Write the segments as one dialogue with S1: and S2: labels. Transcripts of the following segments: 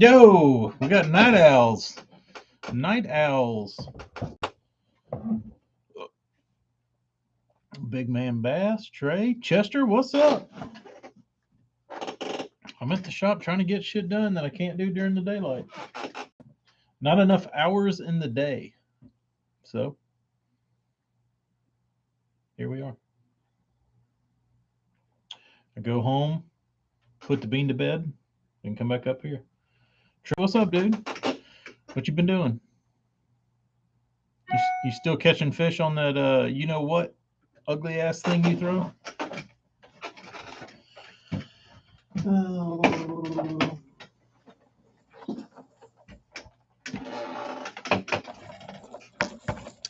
S1: Yo, we got night owls. Night owls. Big man Bass, Trey, Chester, what's up? I'm at the shop trying to get shit done that I can't do during the daylight. Not enough hours in the day. So, here we are. I go home, put the bean to bed, and come back up here. Trey, what's up, dude? What you been doing? You still catching fish on that, you know what, ugly ass thing you throw?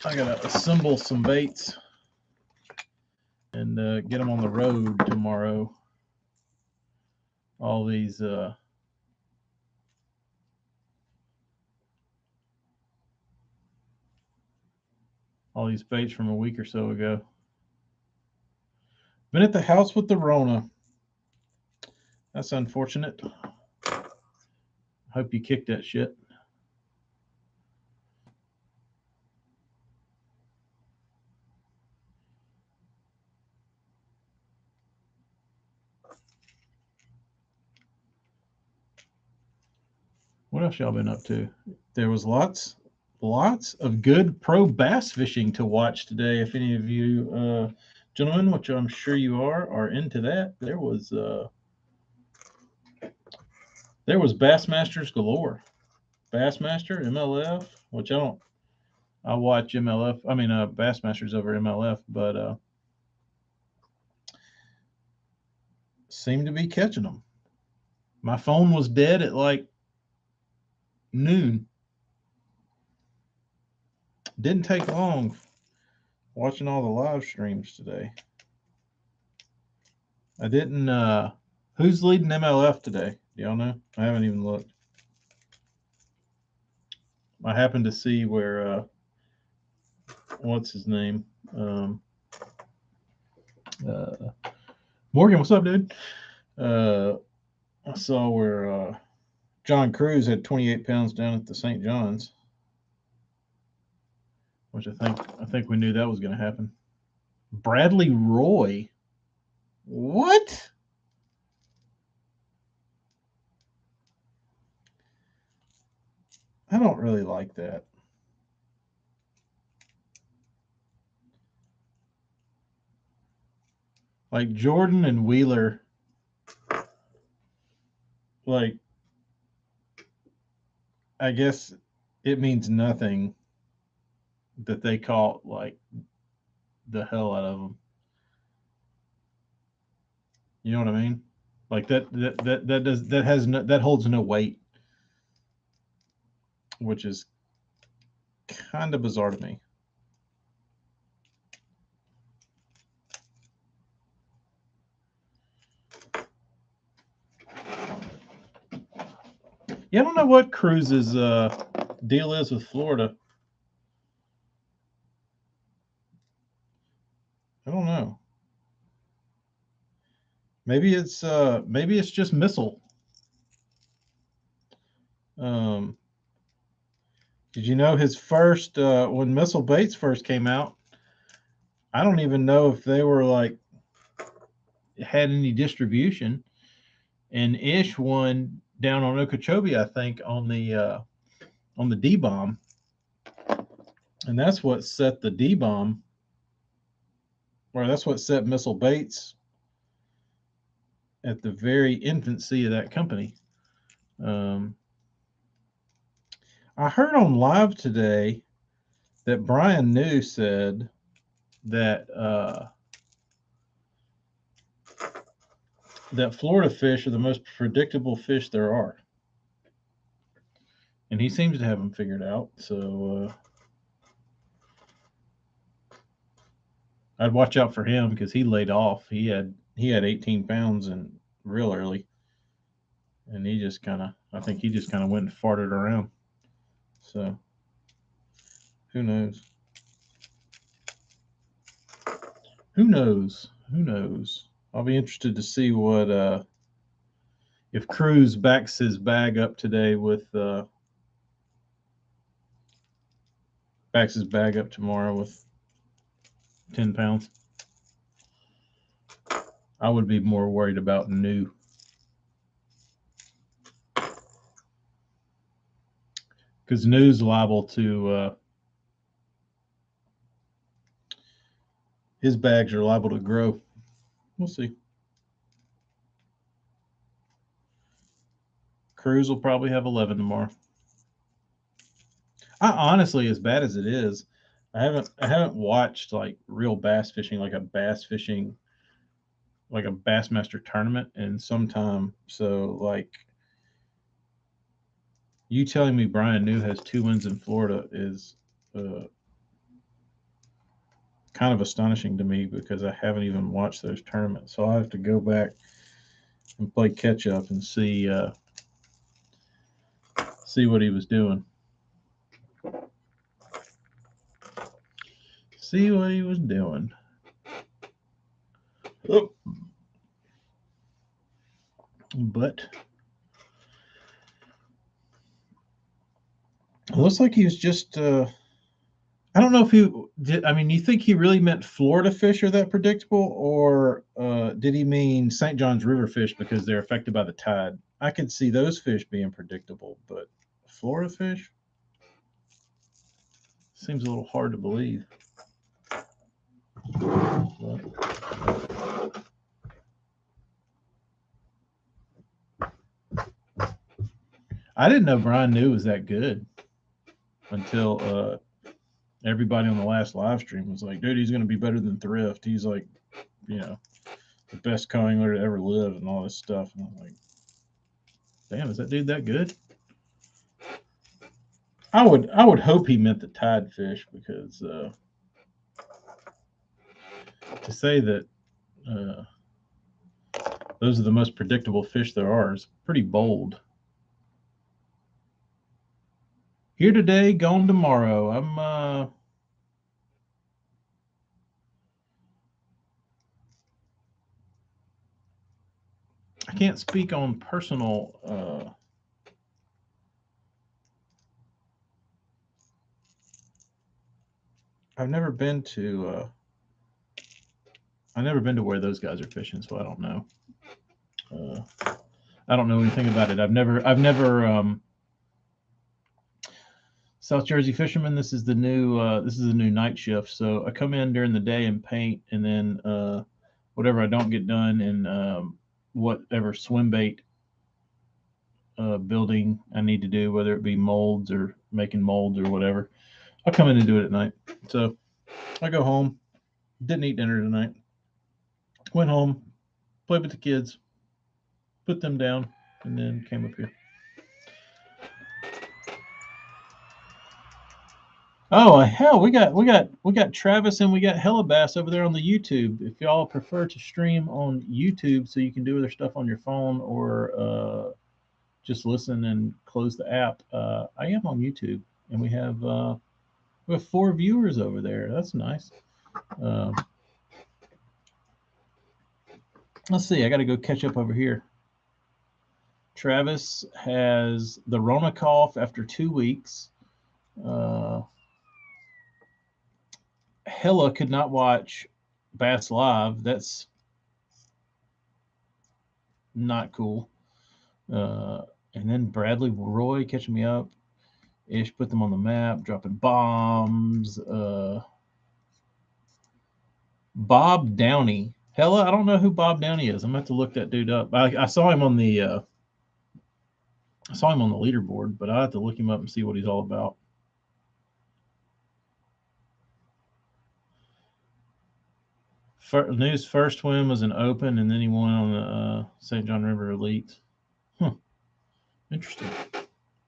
S1: I gotta assemble some baits and get them on the road tomorrow. All these baits from a week or so ago. Been at the house with the Rona. That's unfortunate. Hope you kicked that shit. What else y'all been up to? There was lots of good pro bass fishing to watch today. If any of you gentlemen, which I'm sure you are into that, there was Bassmasters galore. Bassmaster, MLF, which I watch MLF. I mean, Bassmasters over MLF, but seemed to be catching them. My phone was dead at like noon. Didn't take long watching all the live streams today. I didn't. Who's leading MLF today? Do y'all know? I haven't even looked. I happened to see where what's his name? Morgan, what's up, dude? I saw where John Cruz had 28 pounds down at the St. John's, which I think we knew that was going to happen. Bradley Roy, what? I don't really like that. Like Jordan and Wheeler, like, I guess it means nothing that they caught like the hell out of them. You know what I mean? Like that holds no weight, which is kind of bizarre to me. Yeah, I don't know what Cruz's deal is with Florida. I don't know. Maybe it's just Missile. Did you know his first when Missile Baits first came out? I don't even know if they were like had any distribution. And Ish won down on Okeechobee, I think, on the D bomb, and that's what set the D bomb, or that's what set Missile Baits at the very infancy of that company. I heard on live today that Brian New said that that Florida fish are the most predictable fish there are, and he seems to have them figured out. So I'd watch out for him because he laid off. He had 18 pounds and real early, and he just kind of I think he just kind of went and farted around. So who knows? Who knows? Who knows? I'll be interested to see what if Cruz backs his bag up today with backs his bag up tomorrow with 10 pounds, I would be more worried about New. Because New's liable to his bags are liable to grow. We'll see. Cruz will probably have 11 tomorrow. I honestly, as bad as it is, I haven't watched like real bass fishing, like a Bassmaster tournament in some time. So like you telling me Brian New has 2 wins in Florida is kind of astonishing to me because I haven't even watched those tournaments. So I have to go back and play catch up and see what he was doing. See what he was doing. Oh. But it looks like he was just I don't know if he did. I mean, you think he really meant Florida fish are that predictable, or did he mean St. John's River fish because they're affected by the tide? I could see those fish being predictable, but Florida fish seems a little hard to believe. But, I didn't know Brian New was that good until everybody on the last live stream was like, dude, he's going to be better than Thrift. He's like, the best co-angler to ever live and all this stuff. And I'm like, damn, is that dude that good? I would hope he meant the tide fish because to say that those are the most predictable fish there are is pretty bold. Here today, gone tomorrow. I can't speak on personal I've never been to where those guys are fishing, so I don't know. I don't know anything about it. I've never South Jersey fisherman. This is the new night shift. So I come in during the day and paint, and then whatever I don't get done and whatever swim bait building I need to do, whether it be molds or making molds or whatever, I'll come in and do it at night. So I go home. Didn't eat dinner tonight. Went home, played with the kids, put them down, and then came up here. Oh hell, we got Travis and we got Hellabass over there on the YouTube. If y'all prefer to stream on YouTube, so you can do other stuff on your phone or just listen and close the app, I am on YouTube, and we have 4 viewers over there. That's nice. Let's see. I got to go catch up over here. Travis has the Rona cough after 2 weeks. Hella could not watch Bass Live. That's not cool. And then Bradley Roy catching me up. Ish put them on the map, dropping bombs. Bob Downey. Hella, I don't know who Bob Downey is. I'm gonna have to look that dude up. I saw him on the leaderboard, but I have to look him up and see what he's all about. New's first win was an Open, and then he won on the St. John River Elite. Huh. Interesting.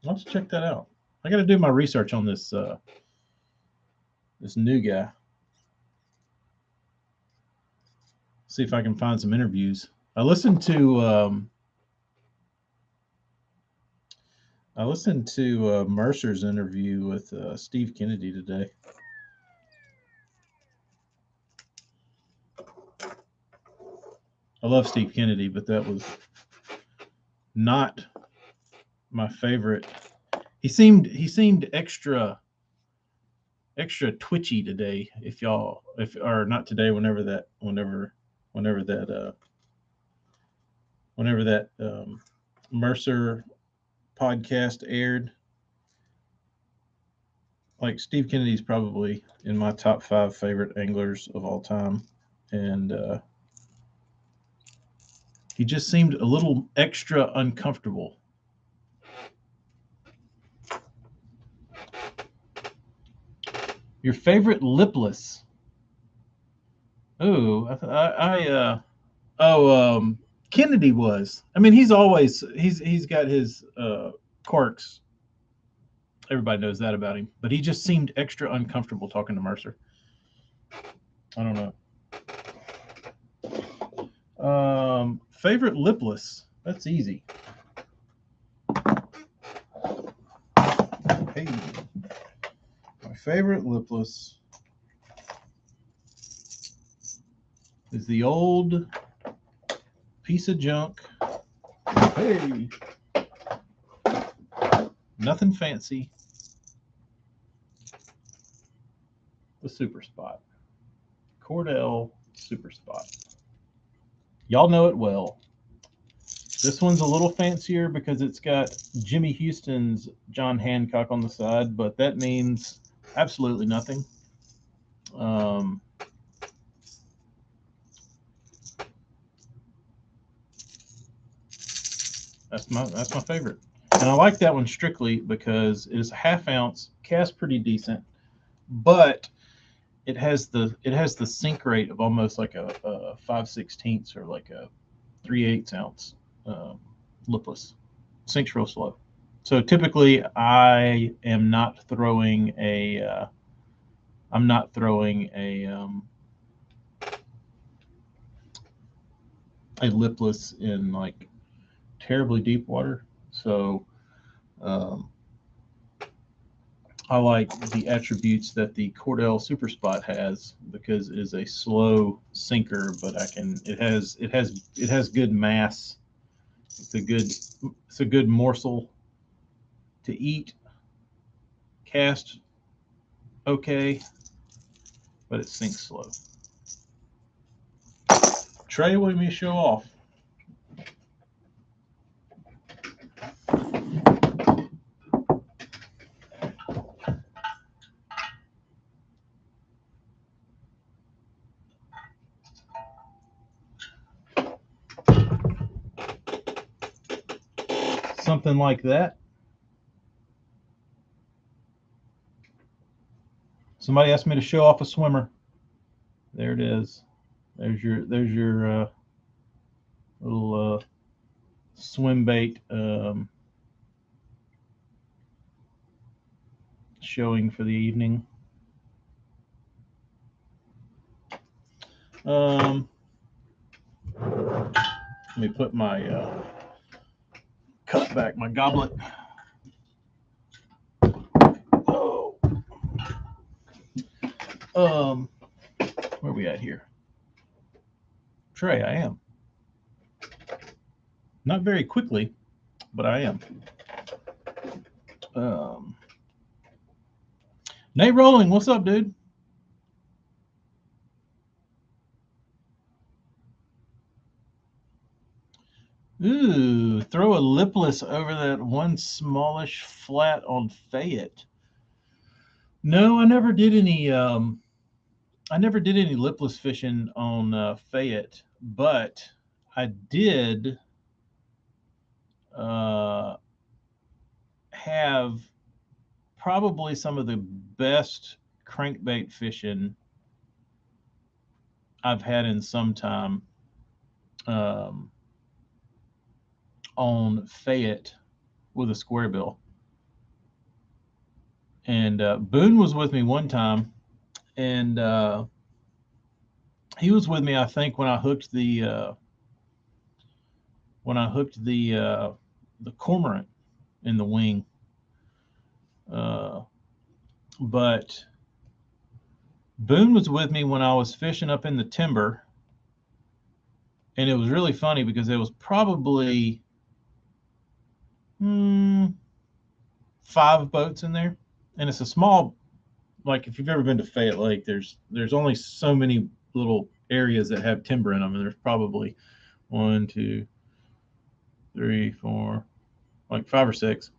S1: Let's check that out. I got to do my research on this this new guy. See if I can find some interviews. I listened to Mercer's interview with Steve Kennedy today. I love Steve Kennedy, but that was not my favorite. He seemed extra twitchy today. If or not today, whenever whenever that Mercer podcast aired. Like Steve Kennedy's probably in my top 5 favorite anglers of all time, and he just seemed a little extra uncomfortable. Your favorite lipless? Oh, Kennedy was. I mean, he's got his quirks. Everybody knows that about him, but he just seemed extra uncomfortable talking to Mercer. I don't know. Favorite lipless? That's easy. Hey, my favorite lipless is the old piece of junk. Hey, nothing fancy. The Super Spot. Cordell Super Spot. Y'all know it well. This one's a little fancier because it's got Jimmy Houston's John Hancock on the side, but that means absolutely nothing. That's my favorite, and I like that one strictly because it is a half ounce, casts pretty decent, but it has the sink rate of almost like a 5/16 or like a 3/8 ounce lipless. Sinks real slow. So typically, I'm not throwing a lipless in like terribly deep water. So I like the attributes that the Cordell Super Spot has because it is a slow sinker, but it has good mass. It's a good morsel to eat. Cast okay, but it sinks slow. Trey, what do you show off? Something like that. Somebody asked me to show off a swimmer. There it is. There's your little swim bait showing for the evening. Let me put my cut back my goblet. Oh. Where are we at here? Trey, I am. Not very quickly, but I am. Nate Rolling, what's up, dude? Ooh, throw a lipless over that one smallish flat on Fayette. No, I never did any lipless fishing on Fayette, but I did have probably some of the best crankbait fishing I've had in some time on Fayette with a square bill. And Boone was with me one time, and he was with me, I think, when I hooked the cormorant in the wing. But Boone was with me when I was fishing up in the timber, and it was really funny because it was probably 5 boats in there, and it's a small. Like if you've ever been to Fayette Lake, there's only so many little areas that have timber in them, and there's probably one, two, three, four, like 5 or 6,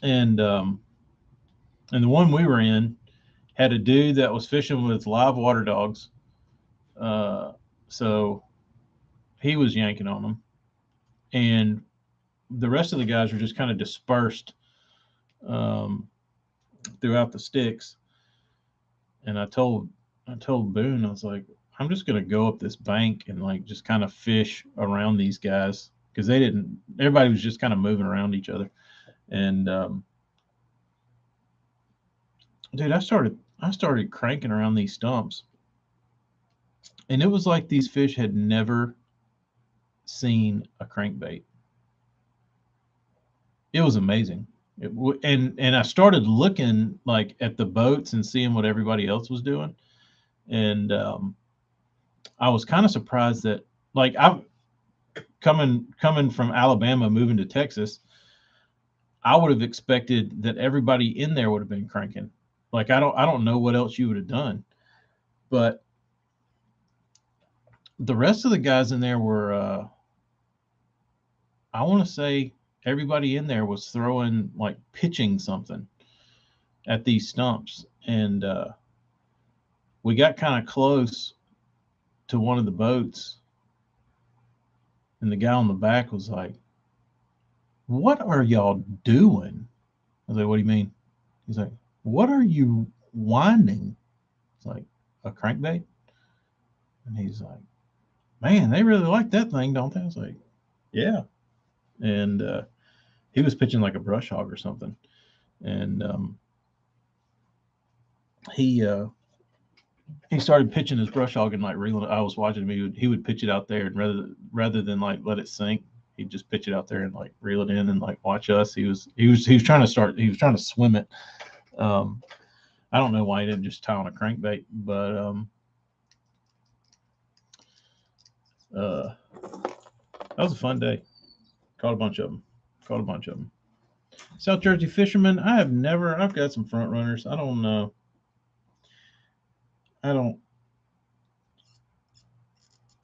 S1: and the one we were in had a dude that was fishing with live water dogs, so he was yanking on them, and the rest of the guys were just kind of dispersed um, throughout the sticks. And I told Boone, I was like, I'm just gonna go up this bank and like just kind of fish around these guys because they didn't. Everybody was just kind of moving around each other, and dude, I started cranking around these stumps, and it was like these fish had never seen a crankbait. It was amazing. And I started looking like at the boats and seeing what everybody else was doing, and I was kind of surprised that like I coming from Alabama, moving to Texas, I would have expected that everybody in there would have been cranking. Like I don't know what else you would have done, but the rest of the guys in there were I want to say everybody in there was throwing like pitching something at these stumps, and we got kind of close to one of the boats, and the guy on the back was like, "What are y'all doing?" I was like, "What do you mean?" He's like, "What are you winding?" It's like, "A crankbait?" And he's like, "Man, they really like that thing, don't they?" I was like, "Yeah." And he was pitching like a brush hog or something. And he uh, he started pitching his brush hog and like reeling it. I was watching him. He would pitch it out there, and rather than like let it sink, he'd just pitch it out there and like reel it in and like watch us. He was trying to start. He was trying to swim it. Um, I don't know why he didn't just tie on a crankbait, but that was a fun day. Caught a bunch of them. Caught a bunch of them. South Jersey fishermen. I have never. I've got some front runners. I don't know. I don't.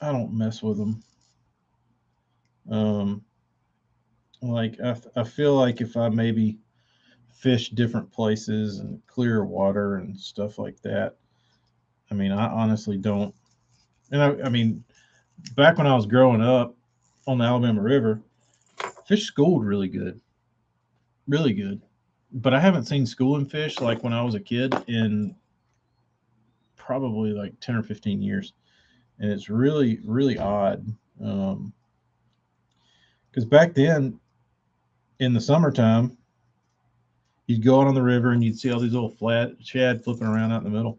S1: I don't mess with them. Um, like I feel like if I maybe fish different places and clear water and stuff like that. I mean, I honestly don't. And I mean, back when I was growing up on the Alabama River, fish schooled really good, really good. But I haven't seen schooling fish like when I was a kid in probably like 10 or 15 years. And it's really, really odd. Because back then in the summertime, you'd go out on the river and you'd see all these little flat shad flipping around out in the middle.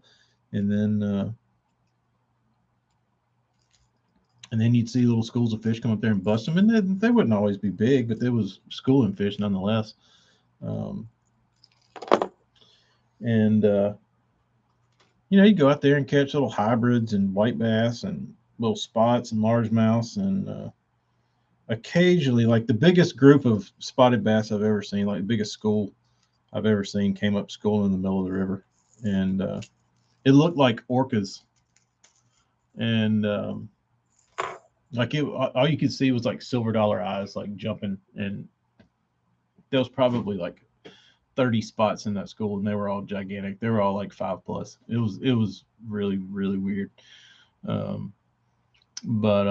S1: And then you'd see little schools of fish come up there and bust them, and they wouldn't always be big, but there was schooling fish nonetheless. Um, and you go out there and catch little hybrids and white bass and little spots and largemouths, and occasionally, like the biggest group of spotted bass I've ever seen, like the biggest school I've ever seen, came up schooling in the middle of the river, and it looked like orcas, and like all you could see was like silver dollar eyes, like jumping, and there was probably like 30 spots in that school, and they were all gigantic. They were all like 5 plus. It was really, really weird. Um, but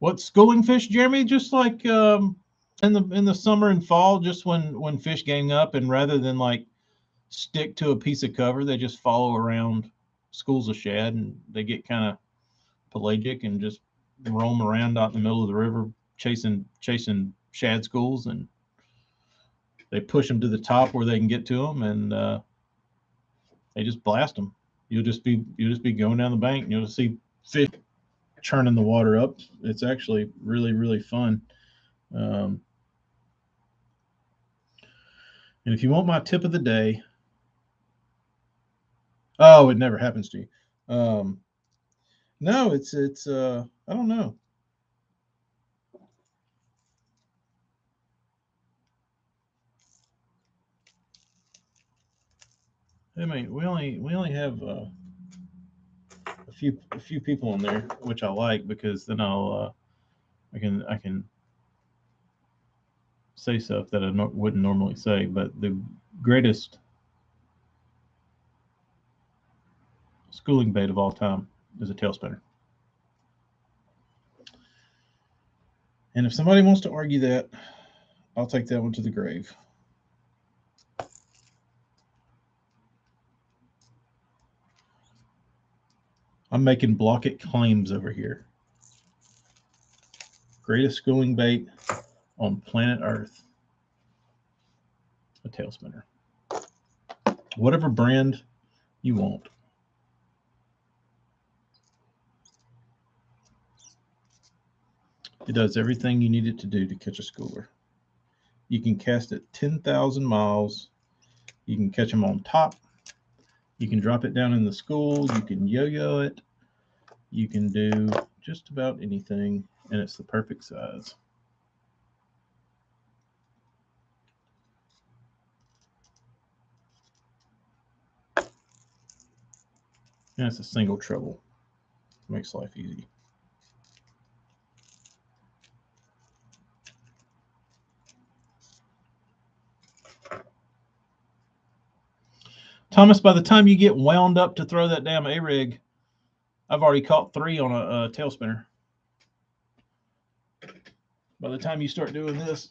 S1: what schooling fish, Jeremy? Just like in the summer and fall, just when fish gang up, and rather than like stick to a piece of cover, they just follow around schools of shad, and they get kind of pelagic and just roam around out in the middle of the river chasing shad schools, and they push them to the top where they can get to them, and they just blast them. You'll just be going down the bank, and you'll see fish churning the water up. It's actually really, really fun. Um, and if you want my tip of the day, Oh, it never happens to you. No, it's I don't know. I mean, we only have a few people in there, which I like because then I can say stuff that I wouldn't normally say. But the greatest schooling bait of all time is a tail spinner. And if somebody wants to argue that, I'll take that one to the grave. I'm making block it claims over here. Greatest schooling bait on planet Earth, a tail spinner. Whatever brand you want. It does everything you need it to do to catch a schooler. You can cast it 10,000 miles. You can catch them on top. You can drop it down in the school. You can yo-yo it. You can do just about anything, and it's the perfect size. And it's a single treble. Makes life easy. Thomas, by the time you get wound up to throw that damn A-rig, I've already caught 3 on a tail spinner. By the time you start doing this,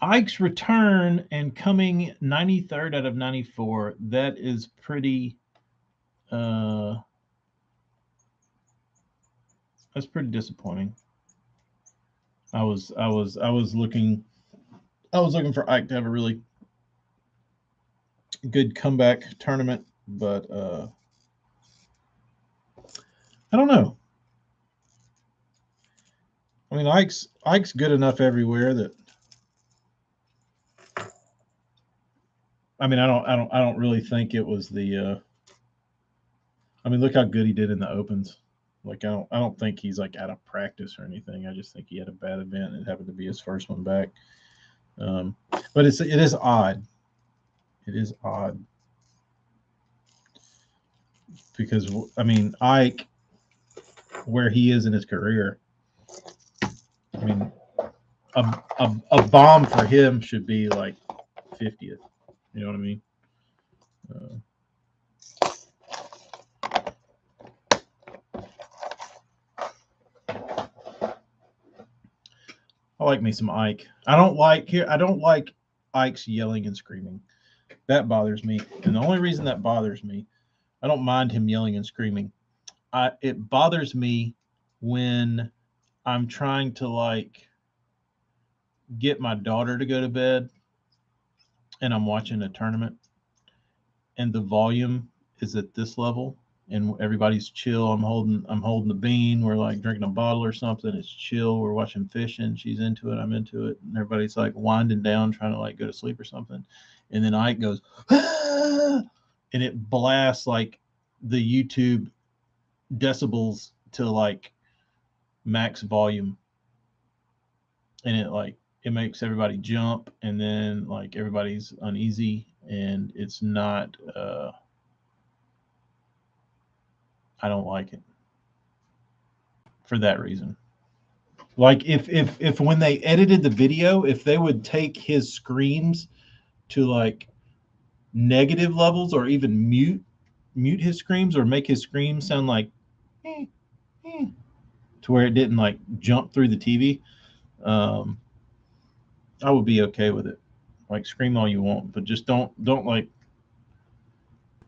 S1: Ike's return and coming 93rd out of 94. That is pretty. That's pretty disappointing. I was looking for Ike to have a really good comeback tournament, but I don't know. I mean, Ike's good enough everywhere that. I mean, I don't really think it was the. I mean, look how good he did in the opens. Like I don't think he's like out of practice or anything. I just think he had a bad event and it happened to be his first one back. But it is odd. It is odd because I mean Ike, where he is in his career. I mean, a bomb for him should be like 50th. You know what I mean? I like me some Ike. I don't like Ike's yelling and screaming. That bothers me. And the only reason that bothers me, I don't mind him yelling and screaming. It bothers me when I'm trying to like get my daughter to go to bed and I'm watching a tournament and the volume is at this level and everybody's chill. I'm holding the bean. We're like drinking a bottle or something. It's chill. We're watching fishing. She's into it. I'm into it. And everybody's like winding down, trying to like go to sleep or something. And then Ike goes, ah! And it blasts like the YouTube decibels to like max volume. And it makes everybody jump and then like everybody's uneasy and it's not I don't like it for that reason. Like if when they edited the video, if they would take his screams to like negative levels or even mute his screams or make his screams sound like eh, eh, to where it didn't like jump through the TV, um, I would be okay with it. Like scream all you want, but just don't like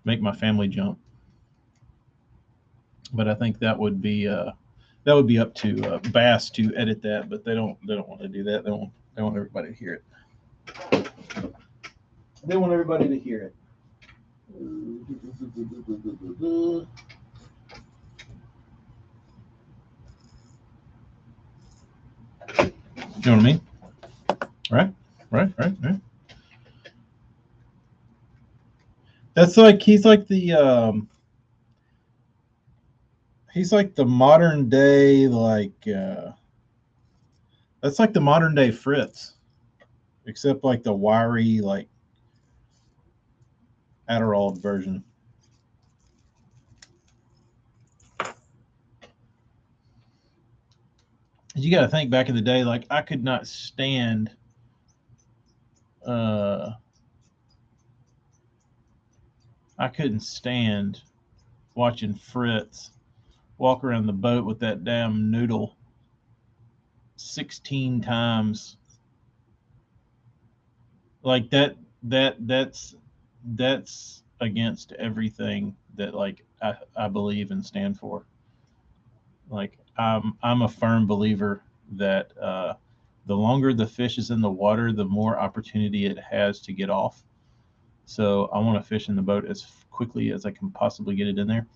S1: make my family jump. But I think that would be up to Bass to edit that, but they don't want to do that. They want everybody to hear it. They want everybody to hear it. You know what I mean? Right. That's like he's like the modern day that's like the modern day Fritz, except like the wiry like Adderall version. You got to think back in the day, like I could not stand uh I couldn't stand watching Fritz walk around the boat with that damn noodle 16 times. Like that's against everything that like I believe and stand for. Like I'm a firm believer that the longer the fish is in the water, the more opportunity it has to get off. So I want to fish in the boat as quickly as I can possibly get it in there.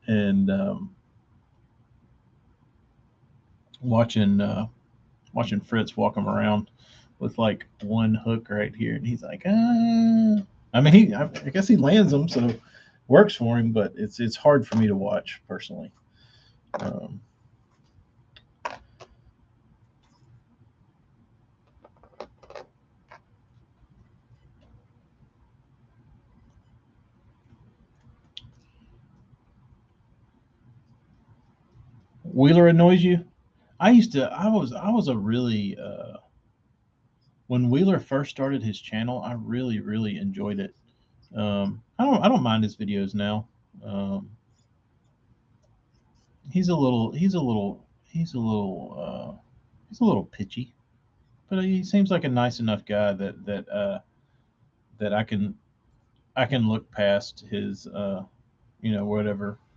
S1: And watching watching Fritz walk him around with like one hook right here, and he's like, ah. I mean, I guess he lands them, so works for him. But it's hard for me to watch personally. Um, Wheeler annoys you? I was a really when Wheeler first started his channel, I really enjoyed it. I don't mind his videos now. Um, he's a little pitchy, but he seems like a nice enough guy that I can look past his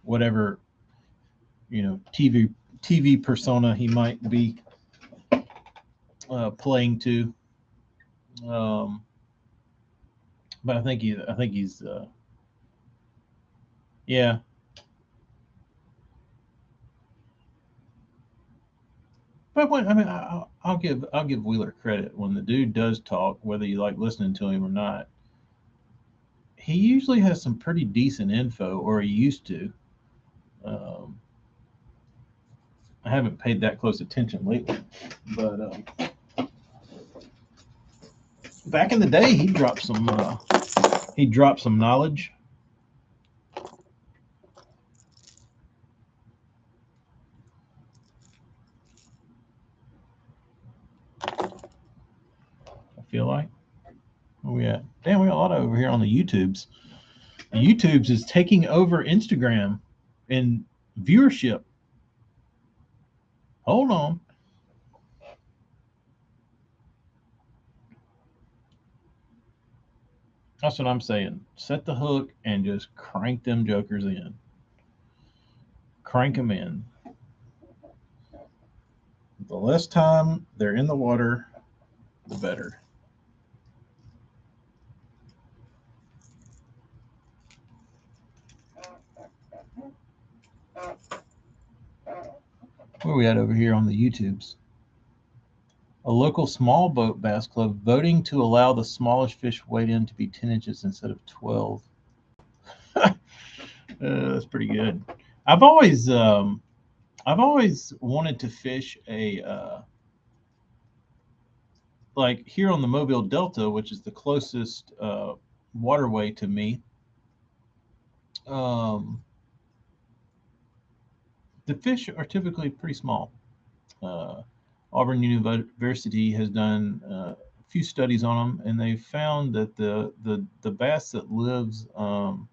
S1: whatever TV persona he might be playing to. Um, but I think he's yeah. But when I mean, I'll give Wheeler credit when the dude does talk, whether you like listening to him or not. He usually has some pretty decent info, or he used to. Um, I haven't paid that close attention lately, but back in the day, he dropped some knowledge. I feel like. Oh yeah, damn, we got a lot over here on the YouTubes. The YouTubes is taking over Instagram in viewership. Hold on. That's what I'm saying. Set the hook and just crank them jokers in. Crank them in. The less time they're in the water, the better. Where are we at over here on the YouTubes? A local small boat bass club voting to allow the smallest fish weighed in to be 10 inches instead of 12. That's pretty good. I've always um, I've always wanted to fish a like here on the Mobile Delta, which is the closest waterway to me. Um, the fish are typically pretty small. Uh, Auburn University has done a few studies on them, and they found that the bass that lives on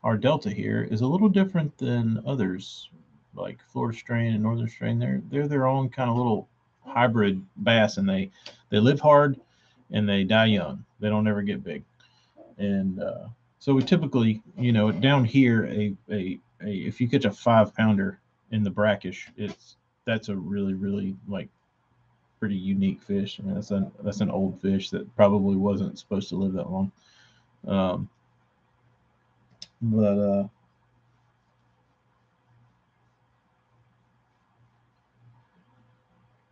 S1: our delta here is a little different than others, like Florida strain and Northern strain. They're their own kind of little hybrid bass, and they live hard and they die young. They don't ever get big, and so we typically, down here, a if you catch a 5 pounder in the brackish, that's a really like pretty unique fish. I mean, that's an old fish that probably wasn't supposed to live that long. Um, but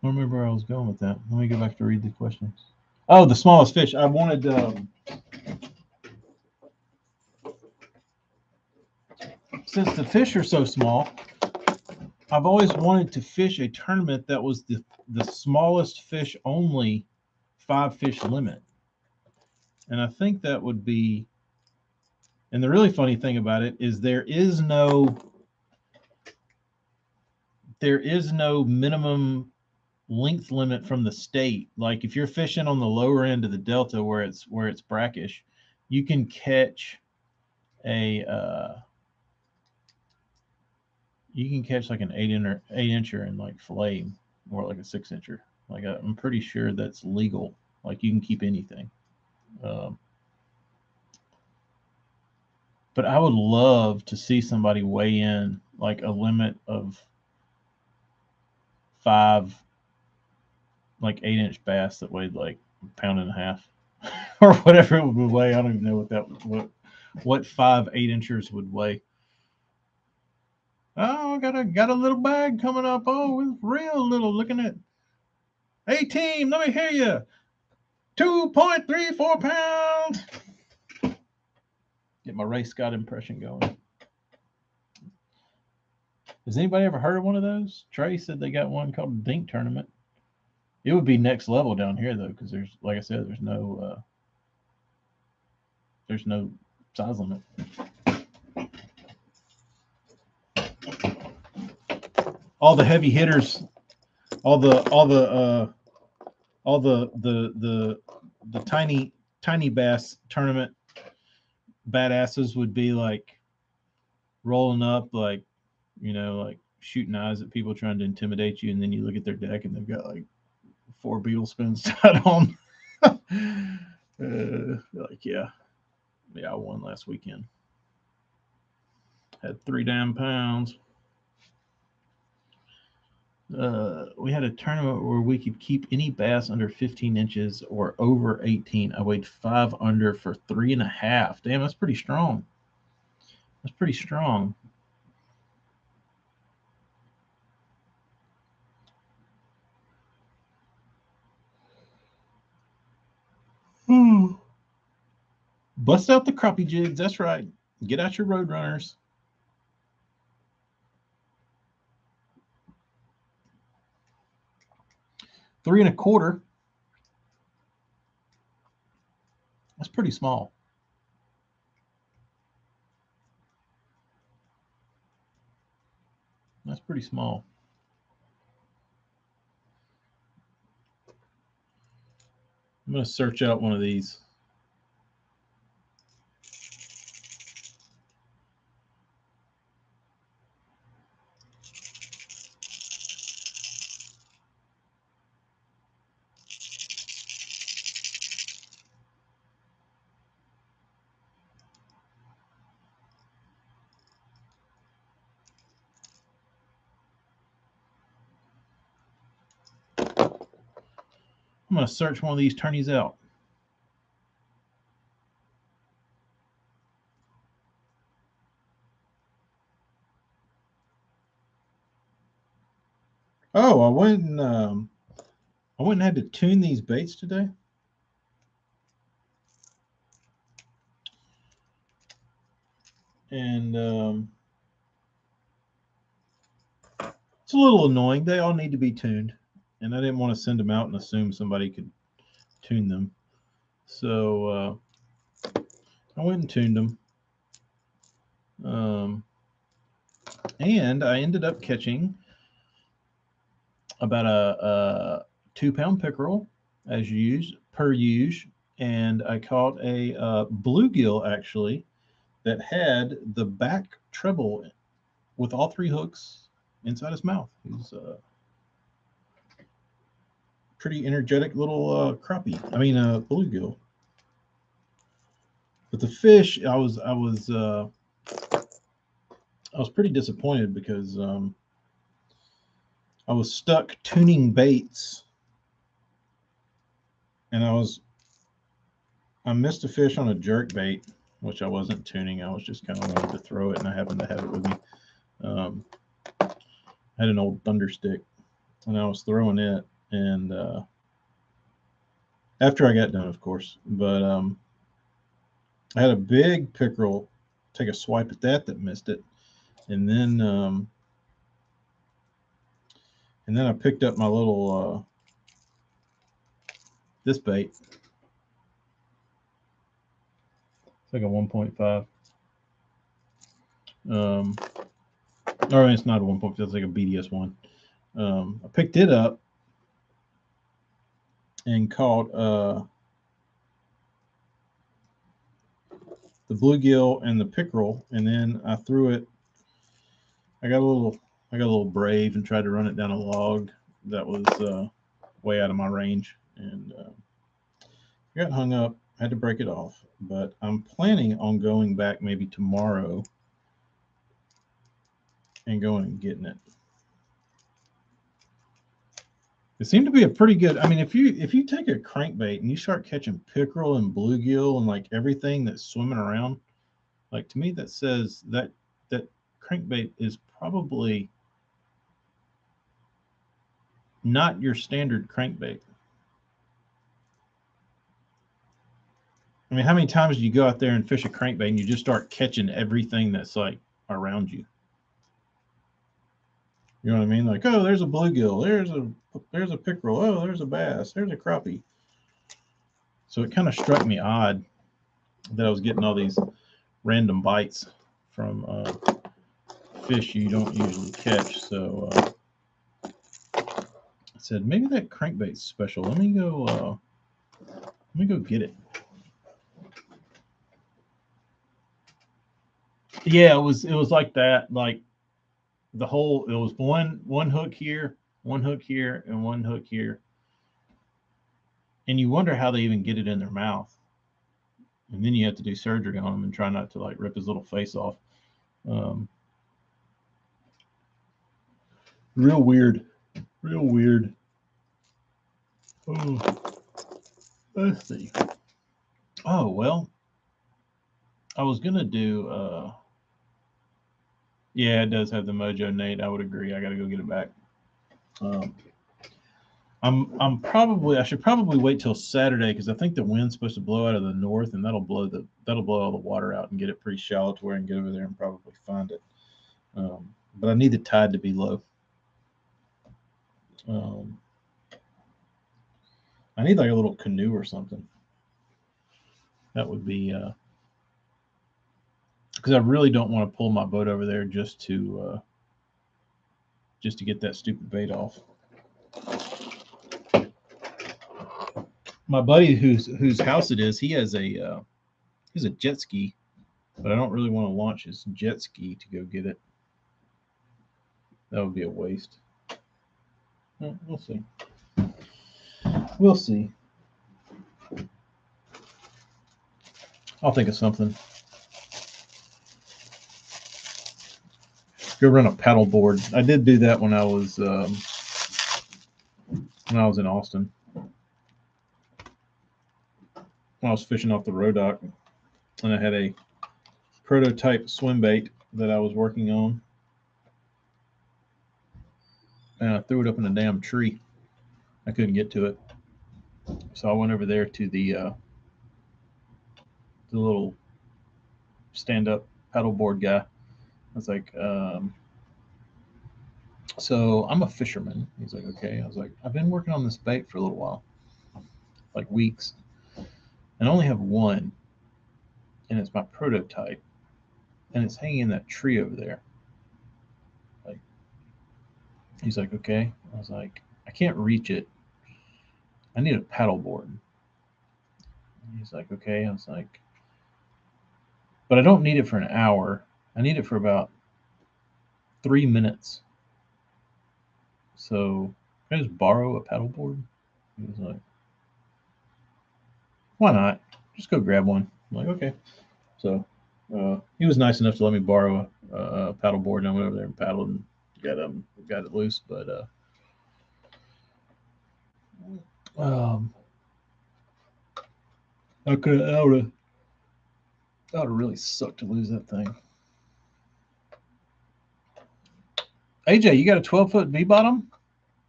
S1: don't remember where I was going with that. Let me go back to read the questions. Oh, the smallest fish. I wanted since the fish are so small, I've always wanted to fish a tournament that was the smallest fish only 5 fish limit. And I think that would be, and the really funny thing about it is there is no minimum length limit from the state. Like if you're fishing on the lower end of the delta where it's brackish, you can catch a you can catch like an 8-incher and like fillet more like a 6-incher. Like I'm pretty sure that's legal. Like you can keep anything. But I would love to see somebody weigh in like a limit of 5 like 8-inch bass that weighed like a pound and a half or whatever it would weigh. I don't even know what 5 8-inchers would weigh. Oh, got a little bag coming up. Oh, it's real little. Looking at. Hey team, let me hear you. 2.34 pounds. Get my Ray Scott impression going. Has anybody ever heard of one of those? Trey said they got one called the Dink Tournament. It would be next level down here though, because there's, like I said, there's no size limit. All the heavy hitters, all the tiny bass tournament badasses would be like rolling up, like, like shooting eyes at people trying to intimidate you, and then you look at their deck and they've got like 4 beetle spins tied on. Like, yeah, I won last weekend. Had 3 damn pounds. We had a tournament where we could keep any bass under 15 inches or over 18. I weighed 5 under for 3.5. Damn, that's pretty strong. That's pretty strong. Bust out the crappie jigs. That's right. Get out your road runners. $3.25. That's pretty small. That's pretty small. I'm going to search out one of these. I'm going to search one of these tourneys out. Oh, I went and had to tune these baits today. And it's a little annoying. They all need to be tuned, and I didn't want to send them out and assume somebody could tune them. So I went and tuned them. And I ended up catching about a 2-pound pickerel as per use, and I caught a bluegill actually that had the back treble with all 3 hooks inside his mouth. He's a pretty energetic little crappie. I mean, bluegill. But the fish, I was pretty disappointed because I was stuck tuning baits, and I missed a fish on a jerk bait, which I wasn't tuning. I was just kind of wanting to throw it, and I happened to have it with me. I had an old thunder stick, and I was throwing it, And after I got done, of course, but I had a big pickerel take a swipe at that missed it, and then I picked up my little this bait. It's like a 1.5. Or it's not a 1.5. It's like a BDS one. I picked it up and caught the bluegill and the pickerel, and then I threw it. I got a little brave and tried to run it down a log that was way out of my range, and I got hung up. I had to break it off, but I'm planning on going back maybe tomorrow and going and getting it. It seemed to be a pretty good. I mean, if you take a crankbait and you start catching pickerel and bluegill and like everything that's swimming around, like to me that says that crankbait is probably not your standard crankbait. I mean, how many times do you go out there and fish a crankbait and you just start catching everything that's like around you? You know what I mean? Like, oh, there's a bluegill, there's a pickerel, oh, there's a bass, there's a crappie. So it kind of struck me odd that I was getting all these random bites from fish you don't usually catch. So I said maybe that crankbait's special. Let me go get it. Yeah, it was like that. Like the whole, it was one hook here, and one hook here, and you wonder how they even get it in their mouth. And then you have to do surgery on him and try not to like rip his little face off. Real weird. Oh, let's see. Oh well, I was gonna do. Yeah, it does have the Mojo Nate. I would agree. I got to go get it back. I should probably wait till Saturday because I think the wind's supposed to blow out of the north, and that'll blow all the water out and get it pretty shallow to where I can get over there and probably find it. But I need the tide to be low. I need like a little canoe or something. That would be because I really don't want to pull my boat over there just to get that stupid bait off. My buddy whose house it is, he has a jet ski, but I don't really want to launch his jet ski to go get it. That would be a waste. Well, we'll see. We'll see. I'll think of something. Go run a paddle board. I did do that when I was in Austin. When I was fishing off the Rodock, and I had a prototype swim bait that I was working on, and I threw it up in a damn tree. I couldn't get to it, so I went over there to the little stand-up paddleboard guy. I was like, so I'm a fisherman. He's like, okay. I was like, I've been working on this bait for a little while, like weeks, and I only have one, and it's my prototype, and it's hanging in that tree over there. Like, he's like, okay. I was like, I can't reach it. I need a paddleboard. He's like, okay. I was like, but I don't need it for an hour. I need it for about 3 minutes. So can I just borrow a paddleboard? He was like, why not? Just go grab one. I'm like, okay. So he was nice enough to let me borrow a paddleboard, and I went over there and paddled and got it loose. But that would have really sucked to lose that thing. AJ, you got a 12-foot V bottom?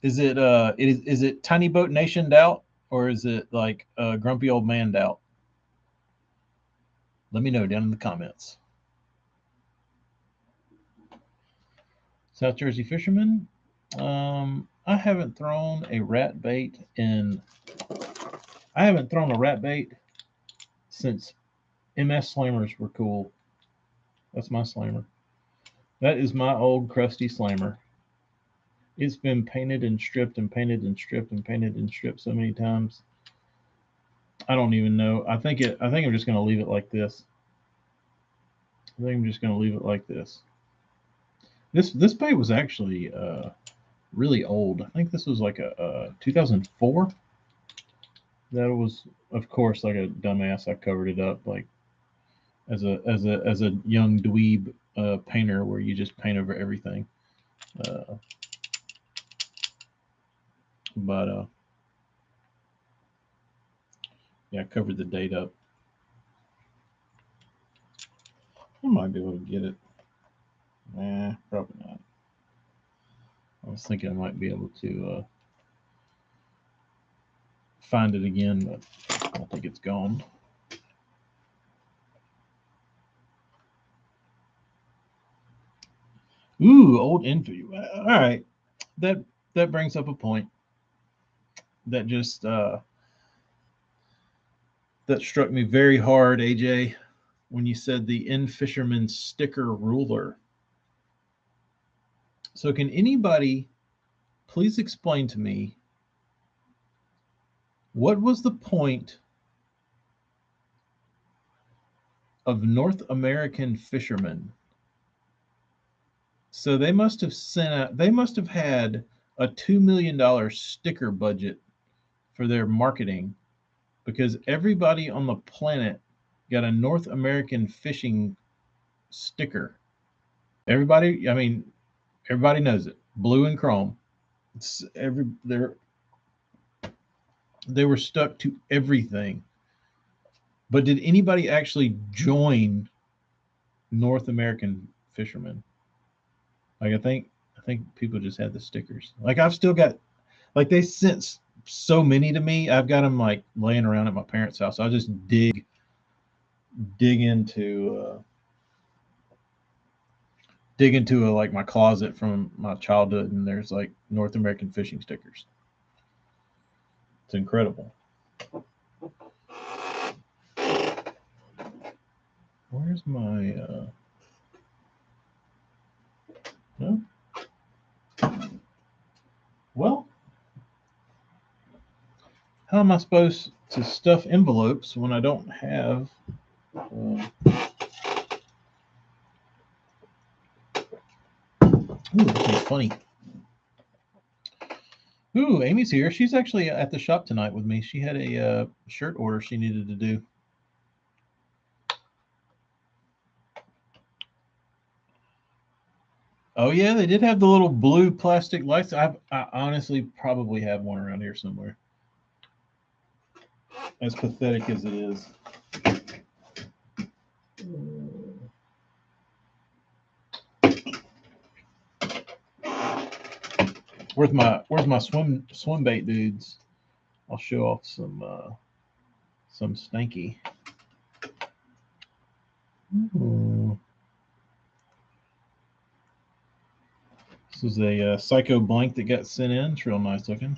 S1: Is it Tiny Boat Nation doubt, or is it like Grumpy Old Man doubt? Let me know down in the comments. South Jersey Fisherman. I haven't thrown a rat bait since MS Slammers were cool. That's my slammer. That is my old crusty slammer. It's been painted and stripped and painted and stripped and painted and stripped so many times. I don't even know. I think I'm just going to leave it like this. This bait was actually really old. I think this was like a 2004. That was, of course, like a dumbass. I covered it up like as a young dweeb painter, where you just paint over everything. But yeah, I covered the date up. I might be able to get it. Nah, probably not. I was thinking I might be able to find it again, but I don't think it's gone. Ooh, old info. All right, that brings up a point that just that struck me very hard, AJ, when you said the In-Fisherman sticker ruler. So, can anybody please explain to me what was the point of North American Fishermen? So they must have had a $2 million sticker budget for their marketing, because everybody on the planet got a North American fishing sticker. Everybody knows it. Blue and chrome. They were stuck to everything. But did anybody actually join North American Fishermen? Like I think people just had the stickers. Like I've still got, like they sent so many to me. I've got them like laying around at my parents' house. I'll just dig into like my closet from my childhood, and there's like North American fishing stickers. It's incredible. Where's my no? Well, how am I supposed to stuff envelopes when I don't have ooh, that's funny. Ooh, Amy's here. She's actually at the shop tonight with me. She had a shirt order she needed to do. Oh yeah, they did have the little blue plastic lights. I honestly probably have one around here somewhere. As pathetic as it is. Where's my swim bait dudes? I'll show off some stanky. Ooh. This is a Psycho blank that got sent in. It's real nice looking.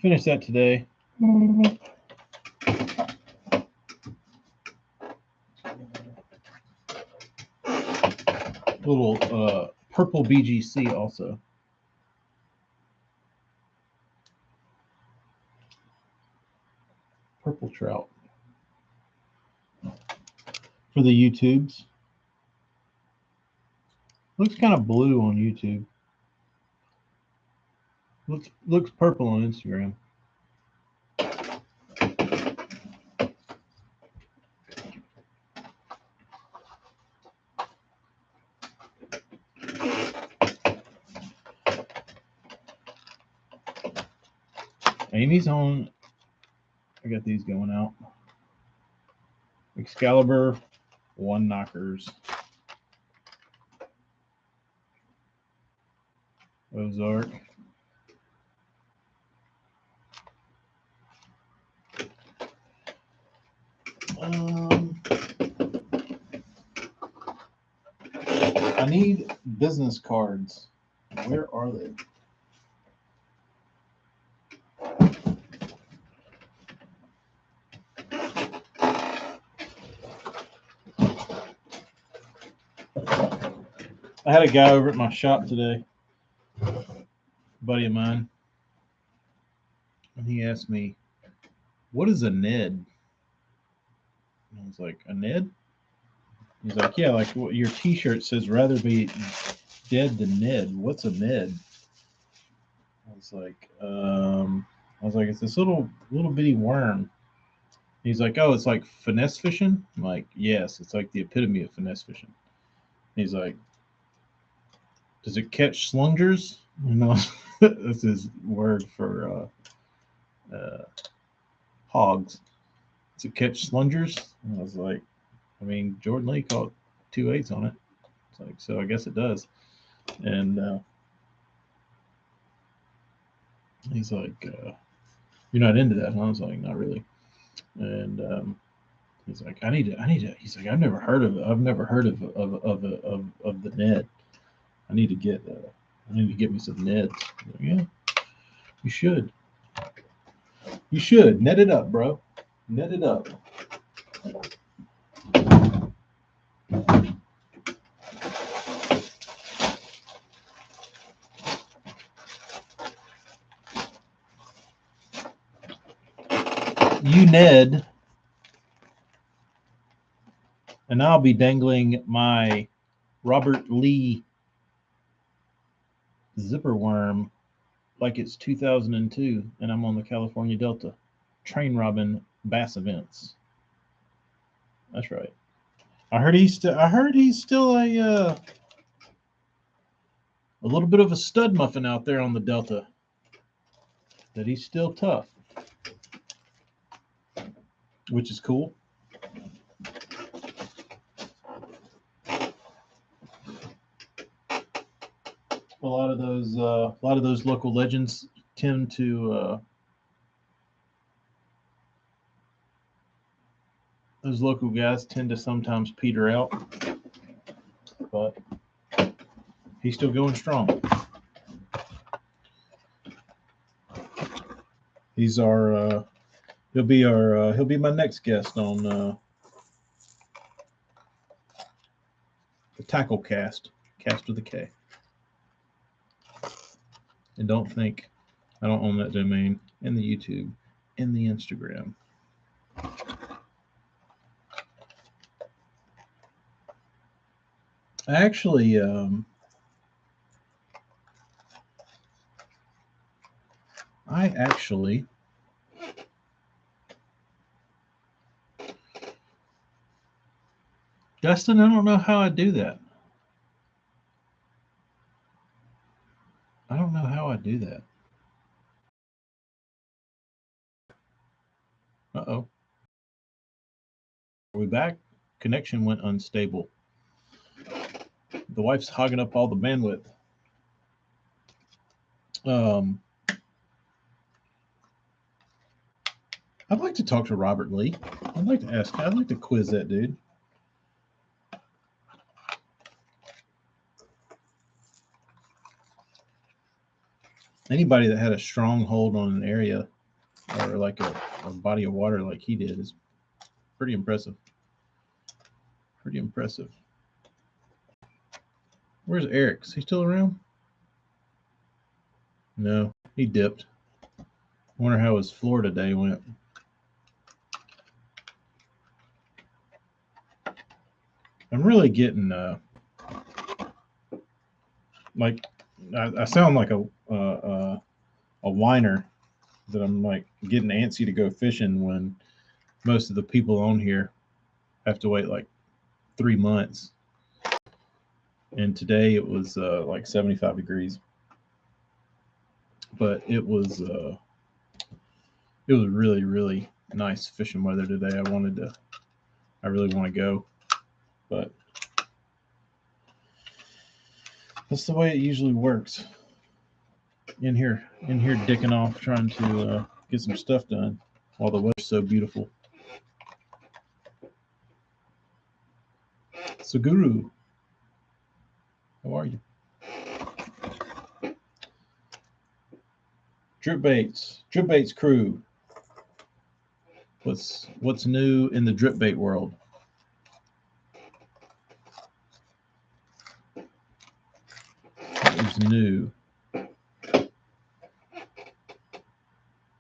S1: Finished that today. Little purple BGC also. Purple trout. For the YouTubes. Looks kind of blue on YouTube. Looks purple on Instagram. Amy's on. I got these going out. Excalibur 1 knockers. Ozark. I need business cards. Where are they? I had a guy over at my shop today, a buddy of mine, and he asked me, "What is a Ned?" And I was like, "A Ned?" He's like, "Yeah, like what your T-shirt says, rather be dead than Ned. What's a Ned?" I was like, it's this little bitty worm. He's like, "Oh, it's like finesse fishing." I'm like, "Yes, it's like the epitome of finesse fishing." He's like, "Does it catch slungers?" You know, that's his word for hogs. Does it catch slungers? And I was like, I mean, Jordan Lee caught 2/8 on it. It's like, so I guess it does. And he's like, "You're not into that?" And I was like, "Not really." And he's like, I need to. He's like, I've never heard of it. I've never heard of the Ned. I need to get me some Neds." Like, yeah, you should. You should net it up, bro. Net it up. You Ned, and I'll be dangling my Robert Lee zipper worm like it's 2002 and I'm on the California Delta, train robbing bass events. That's right. I heard he's still. I heard he's still a little bit of a stud muffin out there on the Delta. That he's still tough, which is cool. A lot of those local legends tend to those local guys tend to sometimes peter out, but he's still going strong. He's our he'll be my next guest on the Tackle Cast with a K. And don't think I don't own that domain in the YouTube, in the Instagram. Actually, Dustin, I don't know how I do that. I don't know how I do that. Uh-oh. Are we back? Connection went unstable. The wife's hogging up all the bandwidth. I'd like to talk to Robert Lee. I'd like to quiz that dude. Anybody that had a strong hold on an area or like a body of water like he did is pretty impressive. Pretty impressive. Where's Eric? Is he still around? No, he dipped. I wonder how his Florida day went. I'm really getting like I sound like a whiner that I'm like getting antsy to go fishing when most of the people on here have to wait like 3 months. And today it was like 75 degrees, but it was really really nice fishing weather today. I really want to go, but that's the way it usually works. in here dicking off trying to get some stuff done while the weather's so beautiful. So Guru, how are you? Drip baits crew. What's new in the drip bait world? What is new?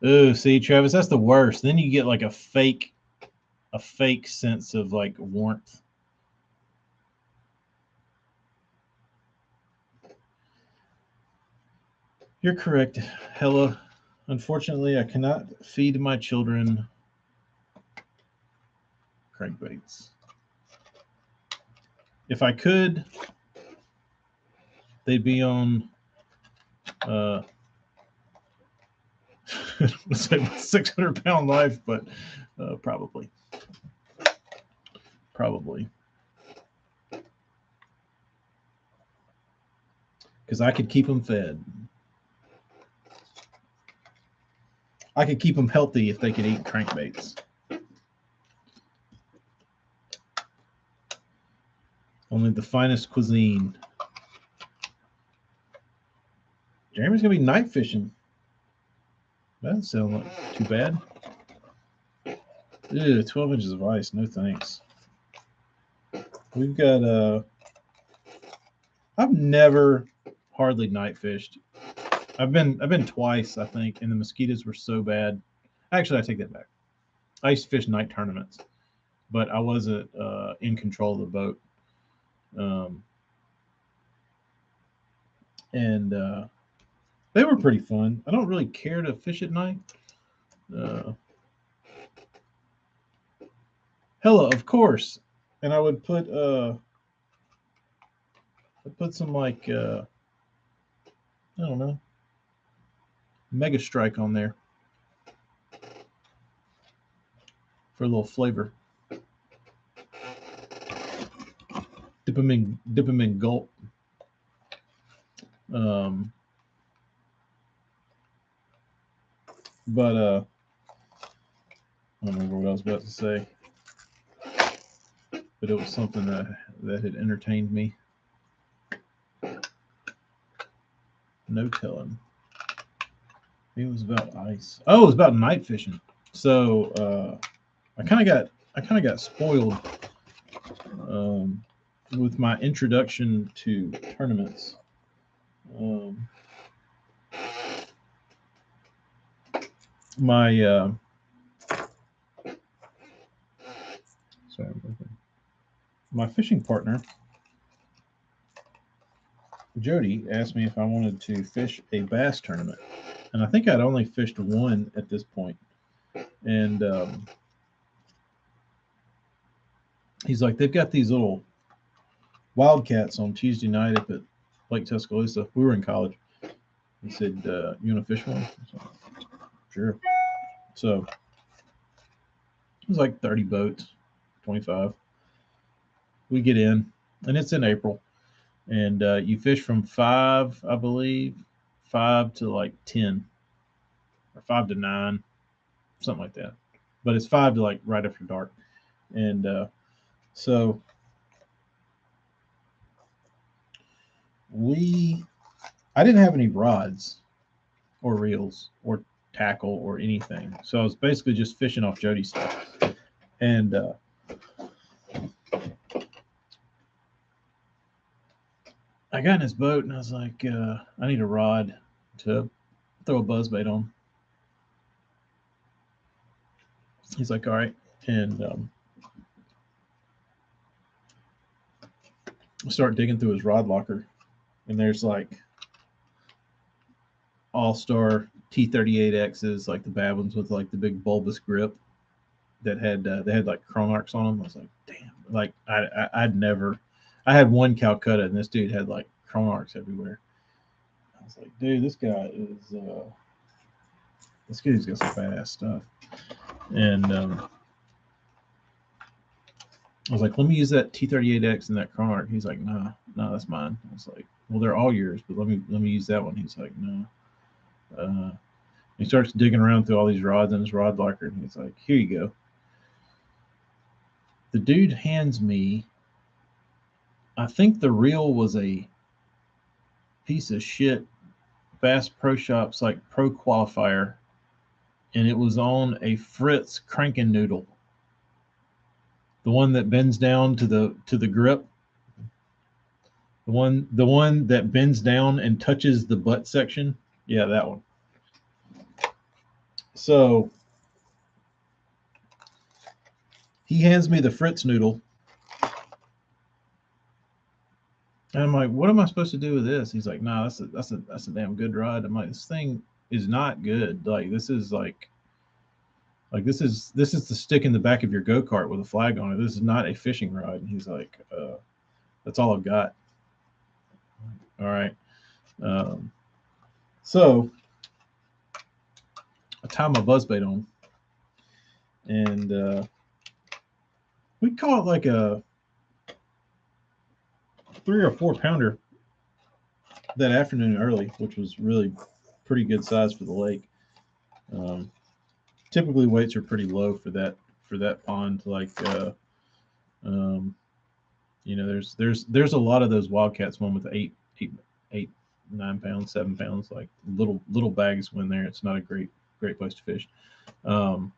S1: Oh, see, Travis, that's the worst. Then you get like a fake sense of like warmth. You're correct, Hella. Unfortunately, I cannot feed my children crankbaits. If I could, they'd be on 600-pound life, but probably. Because I could keep them fed. I could keep them healthy if they could eat crankbaits. Only the finest cuisine. Jeremy's gonna be night fishing. That doesn't sound like too bad. Ew, 12 inches of ice. No thanks. We've got I've never hardly night fished. I've been twice, I think, and the mosquitoes were so bad. Actually, I take that back. I used to fish night tournaments, but I wasn't in control of the boat. And they were pretty fun. I don't really care to fish at night. Hella, of course. And I would put some like I don't know, Mega Strike on there for a little flavor. Dip them in gulp. But I don't remember what I was about to say. But it was something that had entertained me. No telling. It was about ice. Oh, it was about night fishing. So I kind of got spoiled with my introduction to tournaments. My sorry, my fishing partner Jody asked me if I wanted to fish a bass tournament, and I think I'd only fished one at this point. And he's like, they've got these little wildcats on Tuesday night up at Lake Tuscaloosa. We were in college. He said, "You want to fish one?" So, sure. So it was like 30 boats, 25. We get in, and it's in April, and you fish from 5, I believe, 5 to like 10, or 5 to 9, something like that. But it's 5 to like right after dark, and so I didn't have any rods or reels or tackle or anything, so I was basically just fishing off Jody's stuff, and I got in his boat and I was like, I need a rod to throw a buzzbait on. He's like, all right. And I start digging through his rod locker, and there's like all-star T38Xs, like the bad ones with like the big bulbous grip that had they had like Chronarchs on them. I was like, damn, like I'd never. I had one Calcutta, and this dude had like Chronarchs everywhere. I was like, dude, this guy's got some badass stuff. And I was like, let me use that T38X and that Chronarch. He's like, no, that's mine. I was like, well, they're all yours, but let me use that one. He's like, no. He starts digging around through all these rods in his rod locker, and he's like, "Here you go." The dude hands me, I think the reel was a piece of shit Bass Pro Shops like Pro Qualifier, and it was on a Fritz cranking noodle, the one that bends down to the grip, the one that bends down and touches the butt section. Yeah, that one. So he hands me the Fritz noodle, and I'm like, "What am I supposed to do with this?" He's like, "Nah, that's a damn good rod." I'm like, "This thing is not good. Like this is this is the stick in the back of your go kart with a flag on it. This is not a fishing rod." And he's like, "That's all I've got." All right. Um, so I tie my buzzbait on, and we caught like a 3 or 4 pounder that afternoon early, which was really pretty good size for the lake. Um, Typically weights are pretty low for that pond. Like um, there's a lot of those wildcat swim with 8, 9 pounds, 7 pounds, like little bags when there. It's not a great place to fish. Um,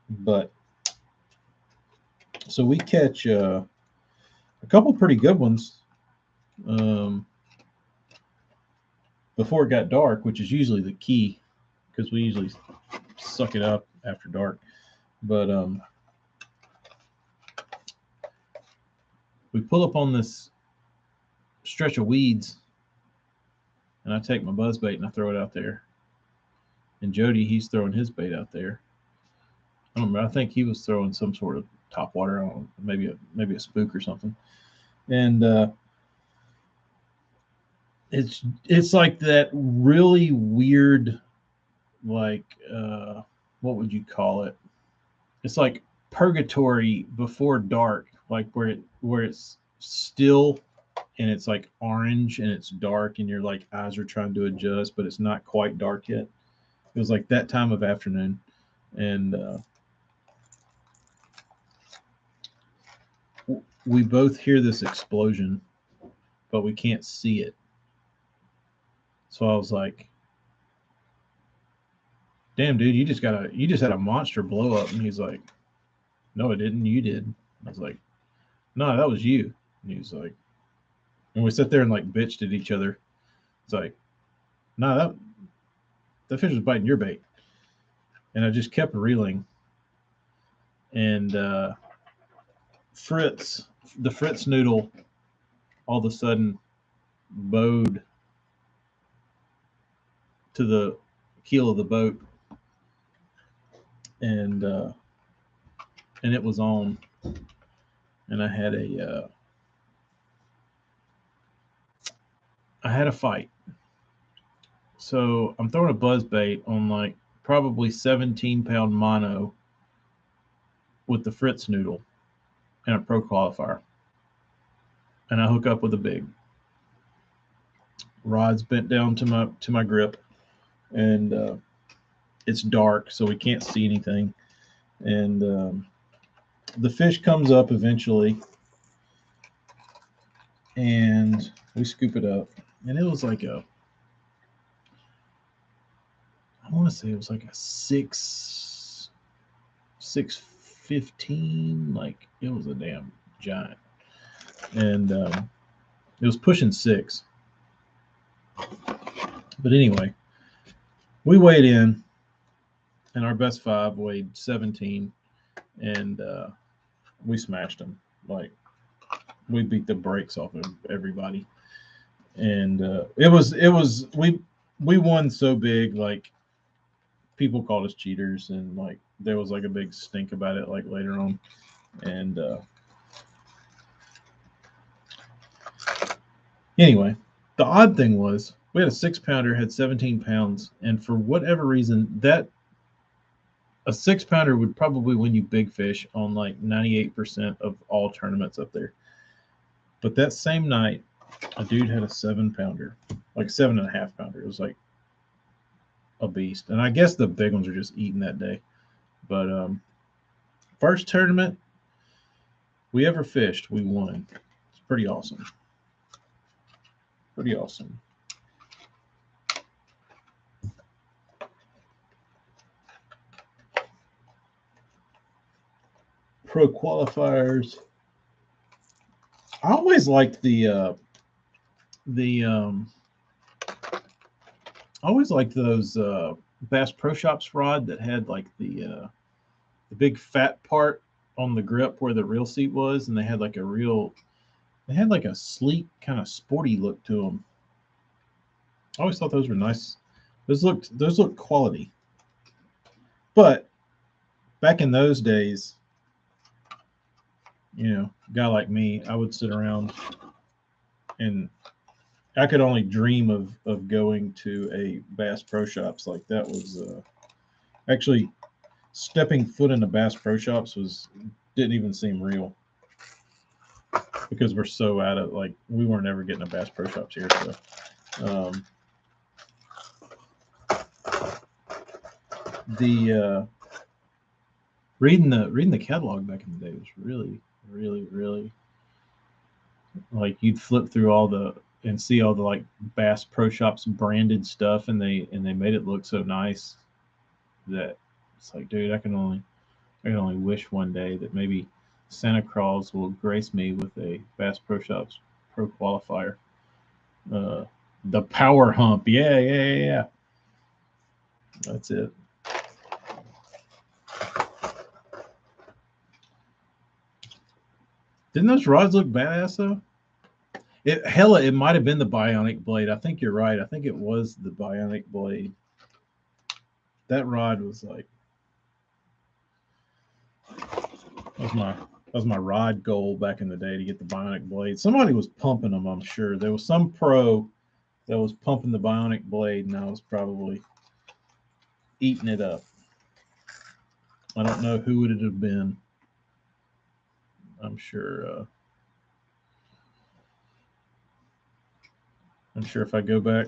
S1: but so we catch a couple pretty good ones um, before it got dark, which is usually the key because we usually suck it up after dark. But we pull up on this stretch of weeds, and I take my buzz bait and I throw it out there. And Jody, he's throwing his bait out there. I don't remember. I think he was throwing some sort of top water. I don't know, maybe a spook or something. And it's like that really weird, like what would you call it? It's like purgatory before dark, like where it's still and it's like orange and it's dark and your like eyes are trying to adjust, but it's not quite dark yet. It was like that time of afternoon, and we both hear this explosion, but we can't see it. So I was like, "Damn, dude, you just had a monster blow up." And he's like, "No, it didn't. You did." I was like, "No, that was you." And he was like, and we sat there and like bitched at each other. It's like, "No, that fish was biting your bait." And I just kept reeling. And Fritz, the Fritz noodle, all of a sudden bowed to the keel of the boat, and it was on, and I had a fight. So I'm throwing a buzz bait on like probably 17-pound mono with the Fritz noodle and a pro qualifier, and I hook up with a big rod's bent down to my grip, and it's dark, so we can't see anything, and the fish comes up eventually, and we scoop it up, and it was like I want to say it was like a 615, like it was a damn giant, and it was pushing 6. But anyway, we weighed in, and our best 5 weighed 17, and we smashed them. Like we beat the brakes off of everybody, and we won so big, like people called us cheaters, and like there was like a big stink about it like later on, and anyway, the odd thing was we had a 6-pounder, had 17 pounds, and for whatever reason that a 6-pounder would probably win you big fish on like 98% of all tournaments up there. But that same night, a dude had a 7-pounder, like 7.5 pounder. It was like a beast. And I guess the big ones are just eating that day. But first tournament we ever fished, we won. It's pretty awesome. Pretty awesome. Pro qualifiers. I always liked the I always liked those Bass Pro Shops rod that had like the big fat part on the grip where the reel seat was, and they had like a sleek kind of sporty look to them. I always thought those were nice. Those looked quality. But back in those days, a guy like me, I would sit around and I could only dream of going to a Bass Pro Shops. Like that was actually stepping foot into Bass Pro Shops didn't even seem real because we're so out of like we weren't ever getting a Bass Pro Shops here. So the reading the catalog back in the day was really, really, really like you'd flip through all the and see all the like Bass Pro Shops branded stuff, and they made it look so nice that it's like, dude, I can only wish one day that maybe Santa Claus will grace me with a Bass Pro Shops Pro Qualifier. The Power Hump, yeah. That's it. Didn't those rods look badass though? It might have been the Bionic Blade. I think you're right. I think it was the Bionic Blade. That rod was like that was my rod goal back in the day to get the Bionic Blade. Somebody was pumping them, I'm sure. There was some pro that was pumping the Bionic Blade, and I was probably eating it up. I don't know who would it have been. I'm sure. I'm sure if I go back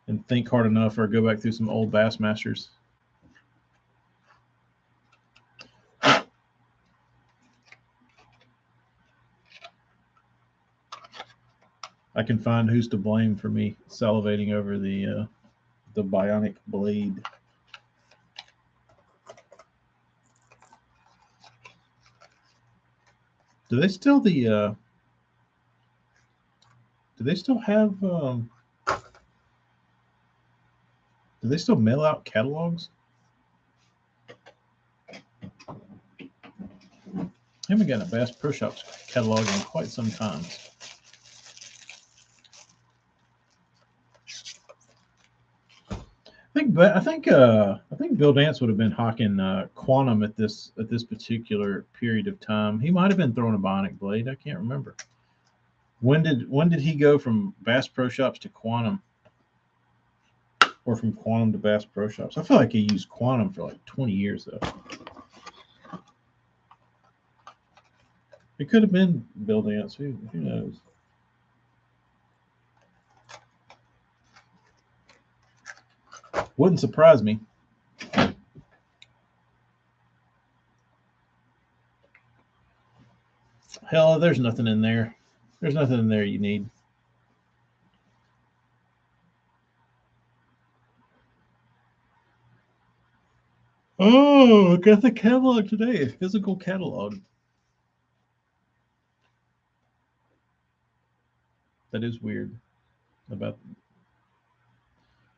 S1: and think hard enough, or go back through some old Bassmasters, I can find who's to blame for me salivating over the Bionic Blade. Do they still do they still have do they still mail out catalogs? I haven't gotten a Bass Pro Shops catalog in quite some time. I think Bill Dance would have been hawking Quantum at this particular period of time. He might have been throwing a Bionic Blade. I can't remember. When did he go from Bass Pro Shops to Quantum, or from Quantum to Bass Pro Shops? I feel like he used Quantum for like 20 years though. It could have been Bill Dance. Who knows? Wouldn't surprise me. Hell, there's nothing in there. There's nothing in there you need. Oh, got the catalog today. A physical catalog. That is weird about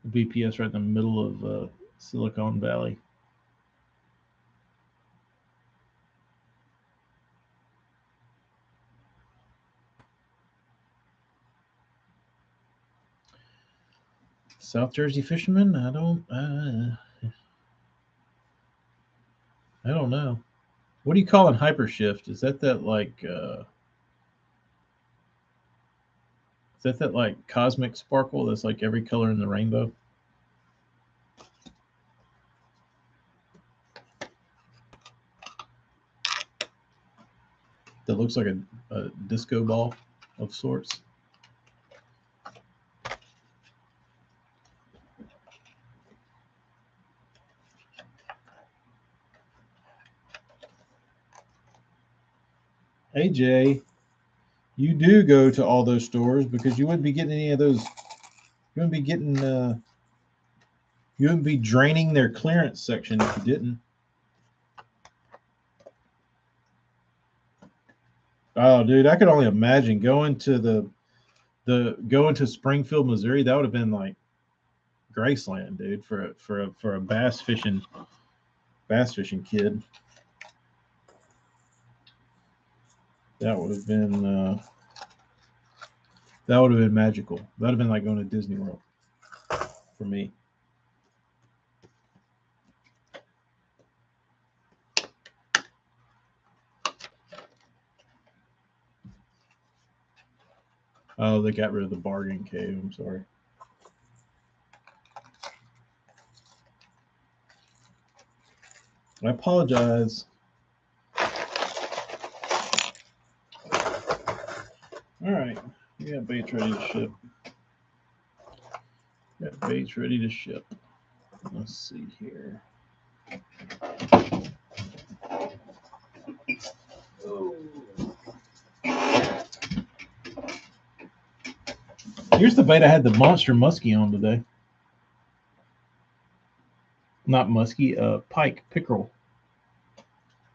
S1: the BPS right in the middle of Silicon Valley. South Jersey fishermen? I don't know. What do you call in hypershift? Is that like is that like cosmic sparkle that's like every color in the rainbow? That looks like a disco ball of sorts. AJ, you do go to all those stores because you wouldn't be getting any of those. You wouldn't be getting. You wouldn't be draining their clearance section if you didn't. Oh, dude, I could only imagine going to going to Springfield, Missouri. That would have been like Graceland, dude, for a bass fishing kid. That would have been magical. That would have been like going to Disney World for me. Oh, they got rid of the bargain cave. I'm sorry. I apologize. All right. We got baits ready to ship. Got baits ready to ship. Let's see here. Oh. Here's the bait I had the monster muskie on today. Not muskie, pike, pickerel.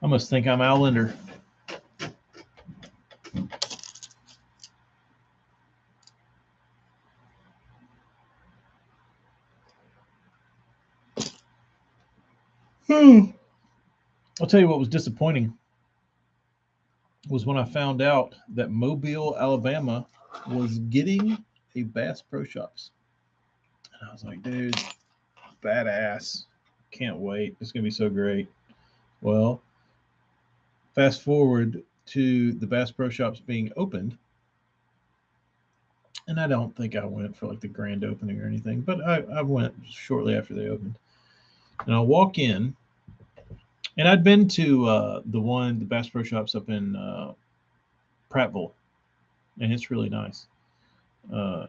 S1: I must think I'm Al Linder. I'll tell you what was disappointing was when I found out that Mobile, Alabama was getting a Bass Pro Shops. And I was like, dude, badass. Can't wait. It's going to be so great. Well, fast forward to the Bass Pro Shops being opened. And I don't think I went for like the grand opening or anything, but I went shortly after they opened. And I walk in, and I'd been to the Bass Pro Shops up in Prattville, and it's really nice.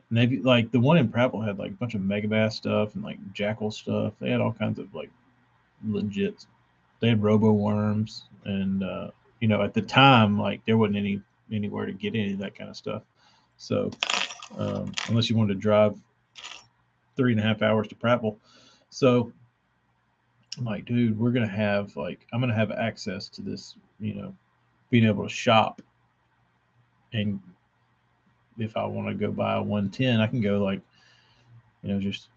S1: Navy, like the one in Prattville had like a bunch of Megabass stuff and like Jackal stuff. They had all kinds of like legit. They had Robo Worms, and you know, at the time, like there wasn't anywhere to get any of that kind of stuff. So unless you wanted to drive 3.5 hours to Prattville, so I'm like, dude, I'm gonna have access to this, you know, being able to shop, and if I want to go buy a 110, I can go like, you know, just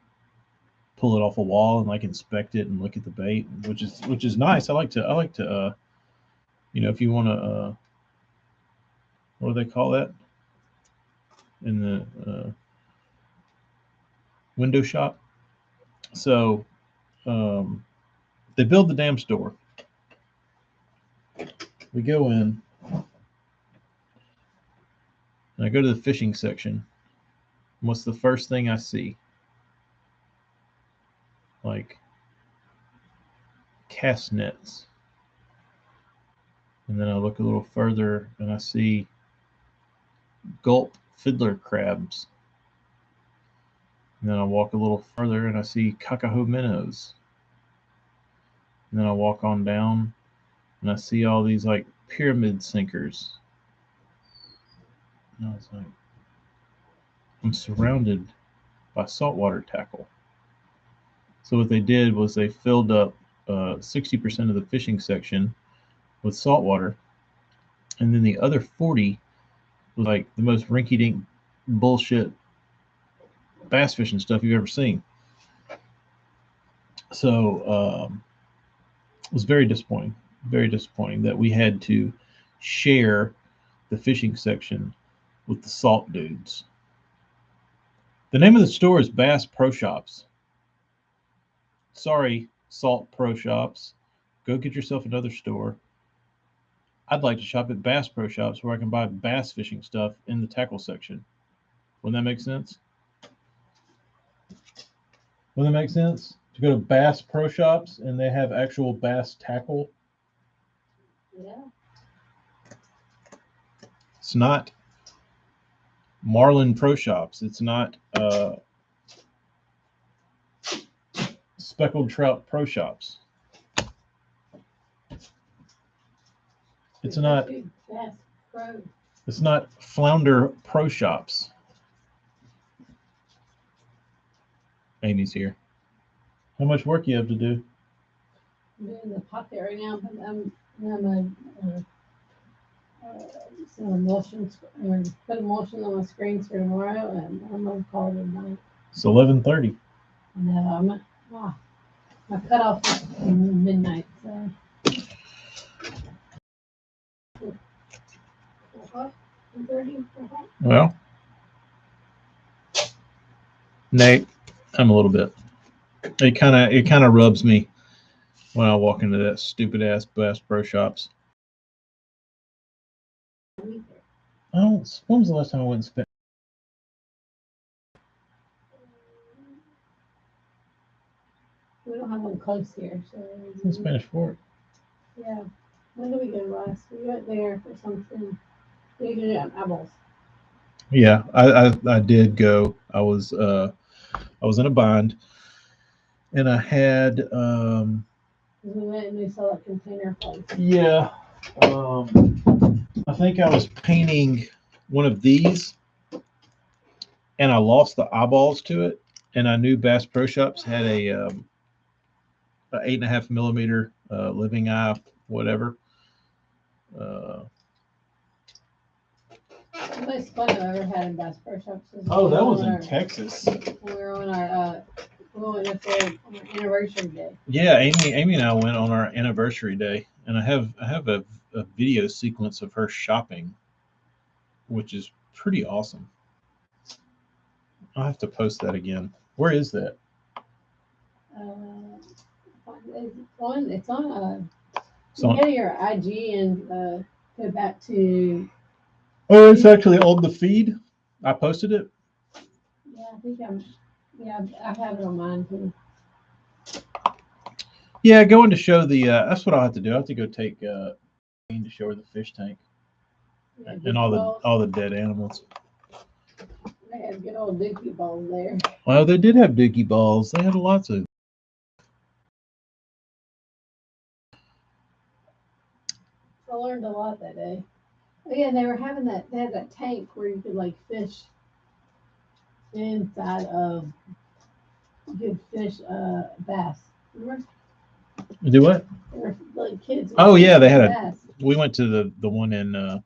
S1: pull it off a wall and like inspect it and look at the bait, which is nice. I like to you know, if you want to what do they call that in the window shop? So they build the damn store. We go in, and I go to the fishing section. What's the first thing I see? Like cast nets. And then I look a little further and I see gulp fiddler crabs. And then I walk a little further and I see Kakaho minnows. And then I walk on down and I see all these like pyramid sinkers. And I was like, I'm surrounded by saltwater tackle. So what they did was they filled up 60% of the fishing section with saltwater, and then the other 40 was like the most rinky-dink bullshit bass fishing stuff you've ever seen. So it was very disappointing that we had to share the fishing section with the salt dudes. The name of the store is Bass Pro Shops. Sorry, Salt Pro Shops. Go get yourself another store. I'd like to shop at Bass Pro Shops where I can buy bass fishing stuff in the tackle section. Wouldn't that make sense? Wouldn't that make sense? To go to Bass Pro Shops and they have actual bass tackle?
S2: Yeah.
S1: It's not Marlin Pro Shops. It's not Speckled Trout Pro Shops. It's not
S2: Bass Pro.
S1: It's not Flounder Pro Shops. Amy's here. How much work you have to do?
S2: I'm doing the pocket right now, but I'm some emulsions, or put emulsion on my screens for tomorrow, and I'm gonna call it a night.
S1: It's 11:30.
S2: No, my cutoff is midnight, so. What? 30?
S1: Well, Nate, I'm a little bit. It kind of rubs me when I walk into that stupid ass Bass Pro Shops. Oh, when was the last time I went and spent?
S2: We don't have one close here, so.
S1: It's in Spanish Fort.
S2: Yeah. When did we go last? We went there for something. We did it on Eyeballs.
S1: Yeah, I did go. I was in a bind, and I had
S2: We went and we saw that container place.
S1: yeah, I think I was painting one of these, and I lost the eyeballs to it, and I knew Bass Pro Shops had a 8.5 millimeter living eye, whatever.
S2: The most fun I've ever had in Bass Pro Shops was
S1: Oh, that was
S2: when
S1: in Texas.
S2: we were on our we went up there on our anniversary day.
S1: Yeah, Amy and I went on our anniversary day, and I have a video sequence of her shopping, which is pretty awesome. I'll have to post that again. Where is that?
S2: It's on
S1: So,
S2: you go to your IG and go back to.
S1: oh, it's actually on the feed. I posted it.
S2: Yeah, I think I have it on mine too.
S1: Yeah, going to show the. That's what I'll have to do. I have to go take to show her the fish tank
S2: Yeah,
S1: and all the dead animals.
S2: They had good old dookie balls there.
S1: Well, they did have dookie balls. They had lots of.
S2: I learned a lot that day. Oh, yeah, and they were having that. They had that tank where you could like fish inside of. You could fish bass. Remember?
S1: Do what?
S2: They were like kids.
S1: Oh yeah, they had a.
S2: bass.
S1: We went to the one in
S2: Round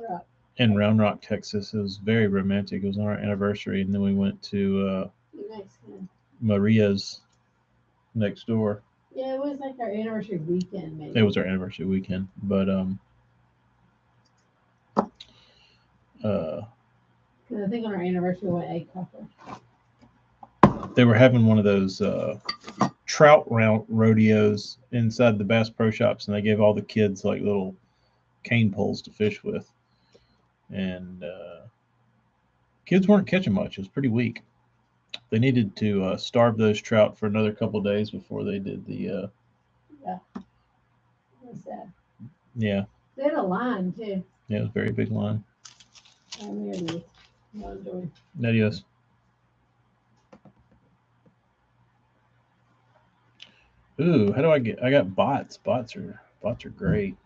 S2: Rock.
S1: in Round Rock, Texas. It was very romantic. It was on our anniversary, and then we went to
S2: Mexican.
S1: Maria's next door.
S2: Yeah, it was like our anniversary weekend, maybe.
S1: It was our anniversary weekend, but
S2: Because I think on our anniversary we went egg copper.
S1: they were having one of those trout rodeos inside the Bass Pro Shops, and they gave all the kids like little cane poles to fish with, and kids weren't catching much. It was pretty weak. They needed to starve those trout for another couple days before they did the.
S2: What's that?
S1: Yeah.
S2: They had a line too.
S1: Yeah, it was a very big line.
S2: There it is. Well, enjoy.
S1: Adios. Ooh, how do I get? I got bots. Bots are great.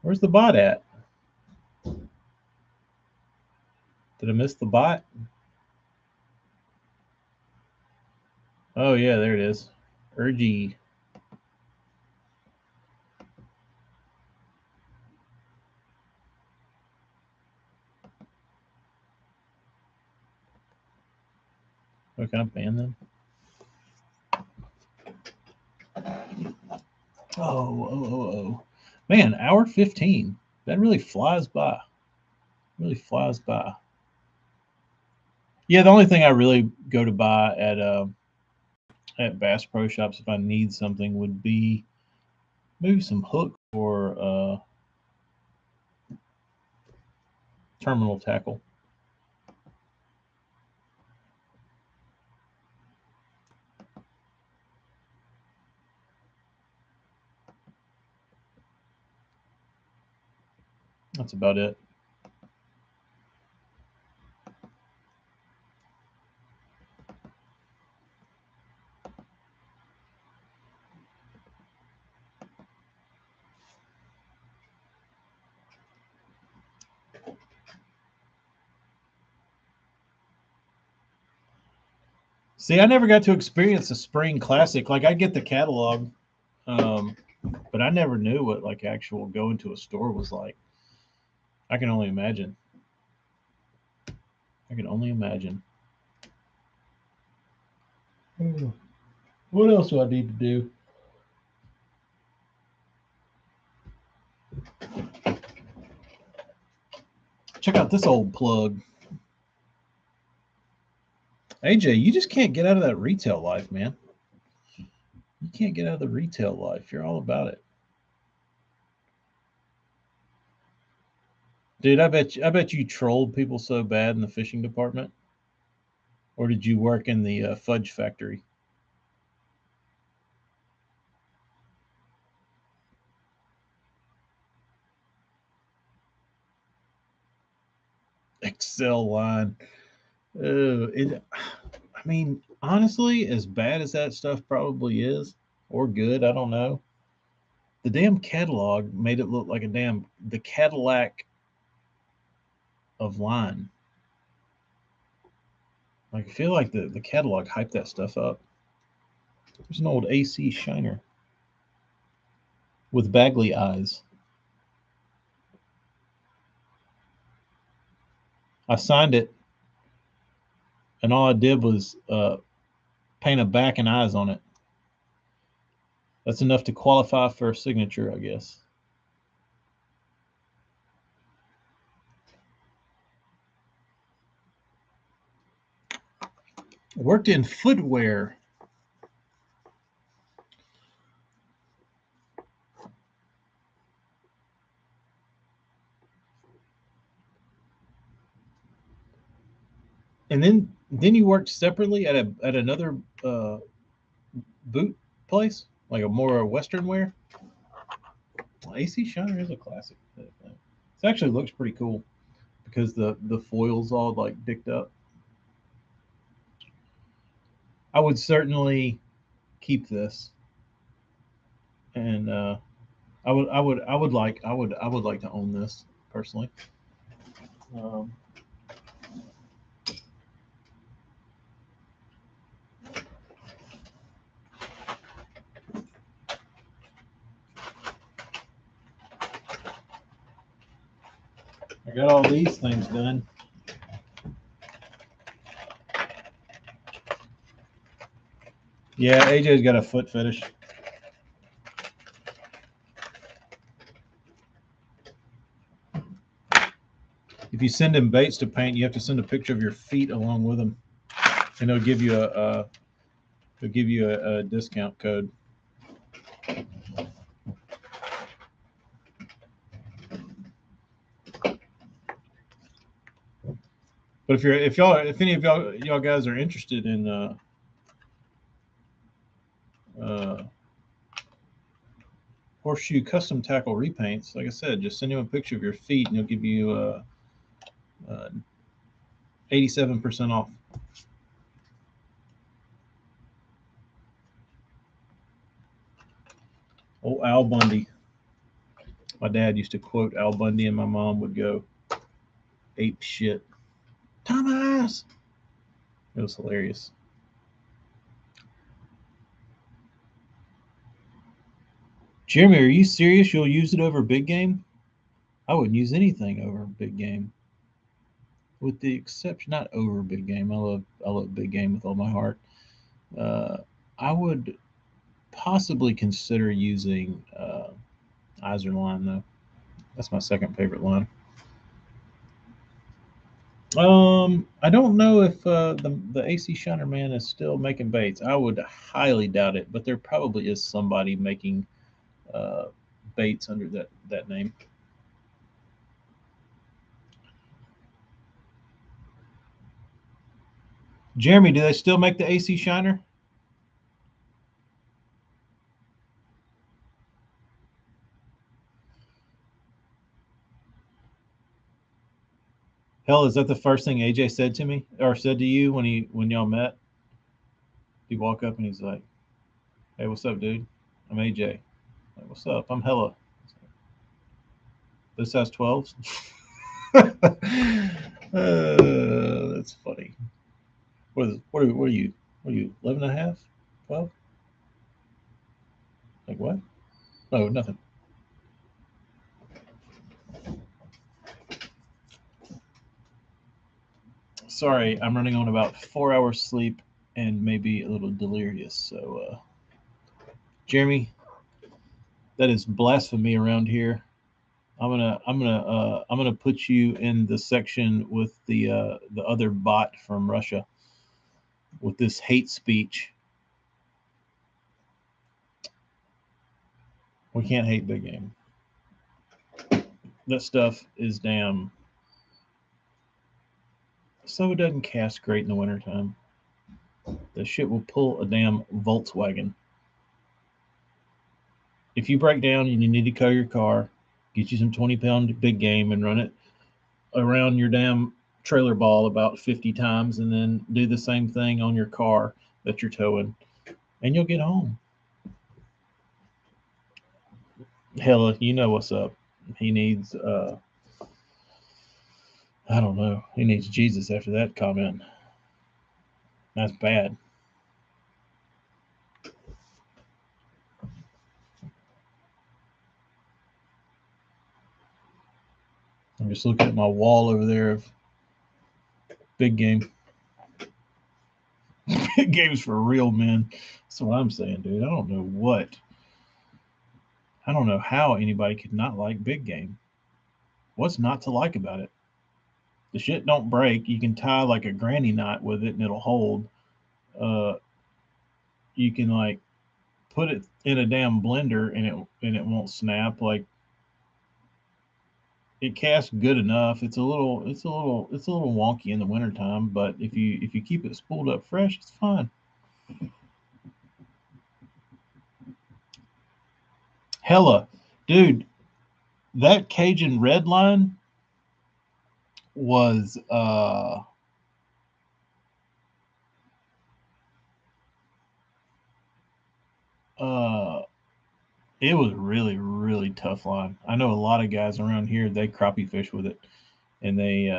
S1: Where's the bot at? Did I miss the bot? Oh yeah, there it is. Urgy. Oh, can I ban them? Oh. Man, hour 15. That really flies by. Really flies by. Yeah, the only thing I really go to buy at Bass Pro Shops if I need something would be maybe some hook or terminal tackle. That's about it. See, I never got to experience the Spring Classic. Like, I get the catalog, but I never knew what like actual going to a store was like. I can only imagine. I can only imagine. What else do I need to do? Check out this old plug. AJ, you just can't get out of that retail life, man. You can't get out of the retail life. You're all about it. Dude, I bet you trolled people so bad in the fishing department. Or did you work in the fudge factory? Excel line. I mean, honestly, as bad as that stuff probably is, or good, I don't know. The damn catalog made it look like the Cadillac of line. Like, I feel like the catalog hyped that stuff up. There's an old AC Shiner with Bagley eyes. I signed it, and all I did was paint a back and eyes on it. That's enough to qualify for a signature, I guess. I worked in footwear. And then you worked separately at another boot place, like a more Western wear. Well, AC Shiner is a classic. It actually looks pretty cool because the foil's all like dicked up. I would certainly keep this, and I would like to own this personally. Um, I got all these things done. Yeah, AJ's got a foot fetish. If you send him baits to paint, you have to send a picture of your feet along with them, and they'll give you a discount code. But if any of y'all guys are interested in uh, Horseshoe custom tackle repaints, like I said, just send him a picture of your feet, and he'll give you 87% off. Oh, Al Bundy. My dad used to quote Al Bundy, and my mom would go ape shit. Thomas. It was hilarious. Jeremy, are you serious? You'll use it over big game? I wouldn't use anything over big game, with the exception not over big game. I love big game with all my heart. Uh, I would possibly consider using Iser line though. That's my second favorite line. I don't know if the AC Shiner man is still making baits. I would highly doubt it, but there probably is somebody making uh, baits under that name. Jeremy, do they still make the AC Shiner? Hell, is that the first thing AJ said to me or said to you when y'all met? He walk up and he's like, "Hey, what's up, dude? I'm AJ. Like, what's up? I'm Hella. This has 12s." That's funny. What are you? What are you, 11 and a half? 12? Like what? Oh, nothing. Sorry, I'm running on about 4 hours sleep and maybe a little delirious. So, Jeremy, that is blasphemy around here. I'm gonna put you in the section with the other bot from Russia with this hate speech. We can't hate big game. That stuff is damn. So it doesn't cast great in the wintertime. The shit will pull a damn Volkswagen. If you break down and you need to tow your car, get you some 20-pound big game and run it around your damn trailer ball about 50 times and then do the same thing on your car that you're towing and you'll get home. Hella, you know what's up. He needs I don't know. He needs Jesus after that comment. That's bad. I'm just looking at my wall over there of big game. Big game's for real men. That's what I'm saying, dude. I don't know what. I don't know how anybody could not like big game. What's not to like about it? The shit don't break. You can tie like a granny knot with it and it'll hold. Uh, you can like put it in a damn blender and it won't snap. Like it casts good enough. It's a little wonky in the wintertime, but if you keep it spooled up fresh, it's fine. Hella, dude, that Cajun red line was uh it was really really tough line. I know a lot of guys around here they crappie fish with it, and they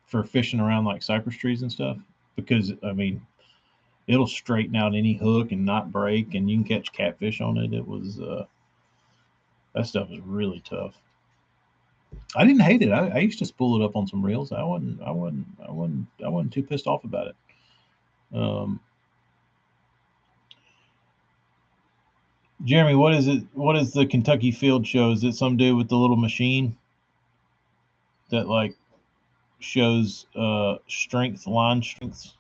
S1: for fishing around like cypress trees and stuff because I mean it'll straighten out any hook and not break, and you can catch catfish on it. It was that stuff is really tough. I didn't hate it. I used to spool it up on some reels. I wasn't too pissed off about it. Um, Jeremy, what is it? What is the Kentucky Field Show? Is it some dude with the little machine that like shows strength, line strengths?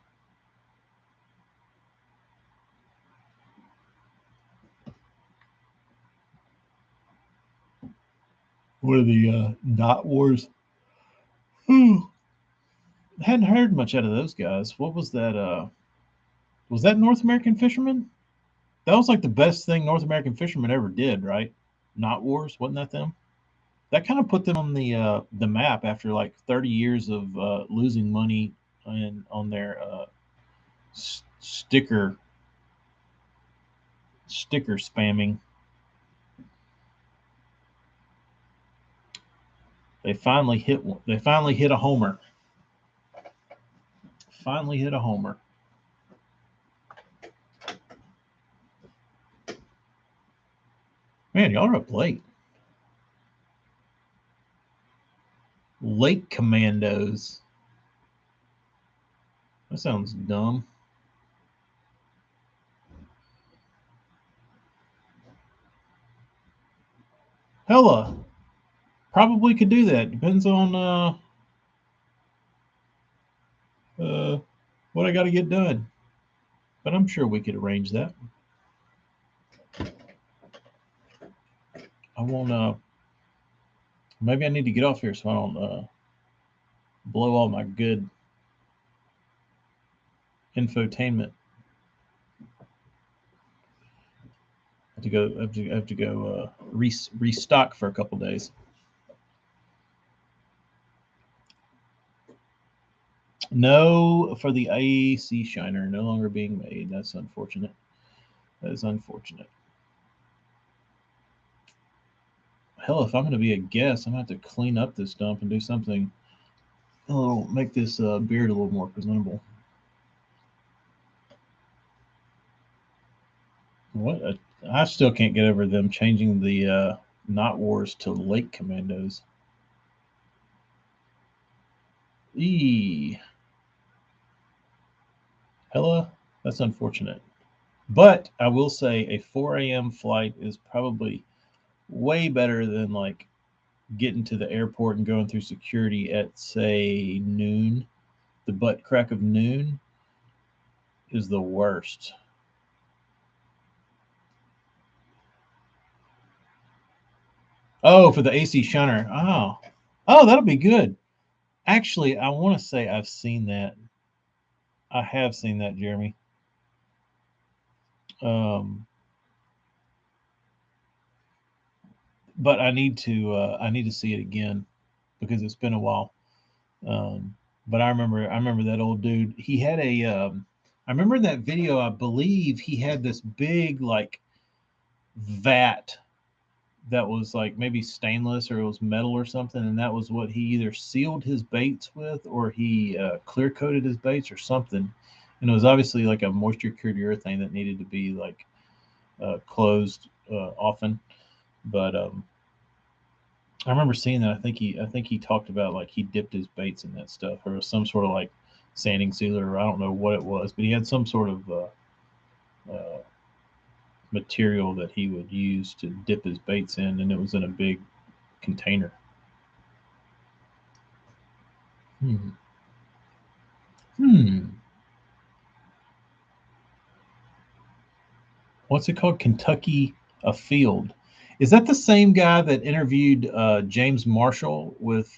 S1: What are the Knot Wars? Hadn't heard much out of those guys. What was that? Was that North American Fisherman? That was like the best thing North American Fisherman ever did, right? Knot Wars, wasn't that them? That kind of put them on the map after like 30 years of losing money and on their sticker spamming. They finally hit one. They finally hit a homer. Finally hit a homer. Man, y'all are up late. Lake Commandos. That sounds dumb. Hella. Probably could do that. Depends on what I got to get done. But I'm sure we could arrange that. I won't. Maybe I need to get off here so I don't blow all my good infotainment. I have to go restock for a couple days. No, for the IAC Shiner, no longer being made. That's unfortunate. That is unfortunate. Hell, if I'm going to be a guest, I'm going to have to clean up this dump and do something. Make this beard a little more presentable. I still can't get over them changing the Not Wars to Lake Commandos. Hella, that's unfortunate. But I will say a 4 a.m. flight is probably way better than like getting to the airport and going through security at say noon. The butt crack of noon is the worst. Oh, for the AC Shunner. Oh, that'll be good. Actually, I want to say I've seen that. I have seen that, Jeremy. Um, but I need to see it again because it's been a while. But I remember that old dude. He had a. I remember in that video. I believe he had this big like vat that was like maybe stainless or it was metal or something, and that was what he either sealed his baits with or he clear coated his baits or something. And it was obviously like a moisture cured urethane that needed to be like closed often. But I remember seeing that. I think he talked about like he dipped his baits in that stuff, or some sort of like sanding sealer, or I don't know what it was, but he had some sort of uh, material that he would use to dip his baits in, and it was in a big container. Hmm. Hmm. What's it called? Kentucky Afield. Is that the same guy that interviewed James Marshall with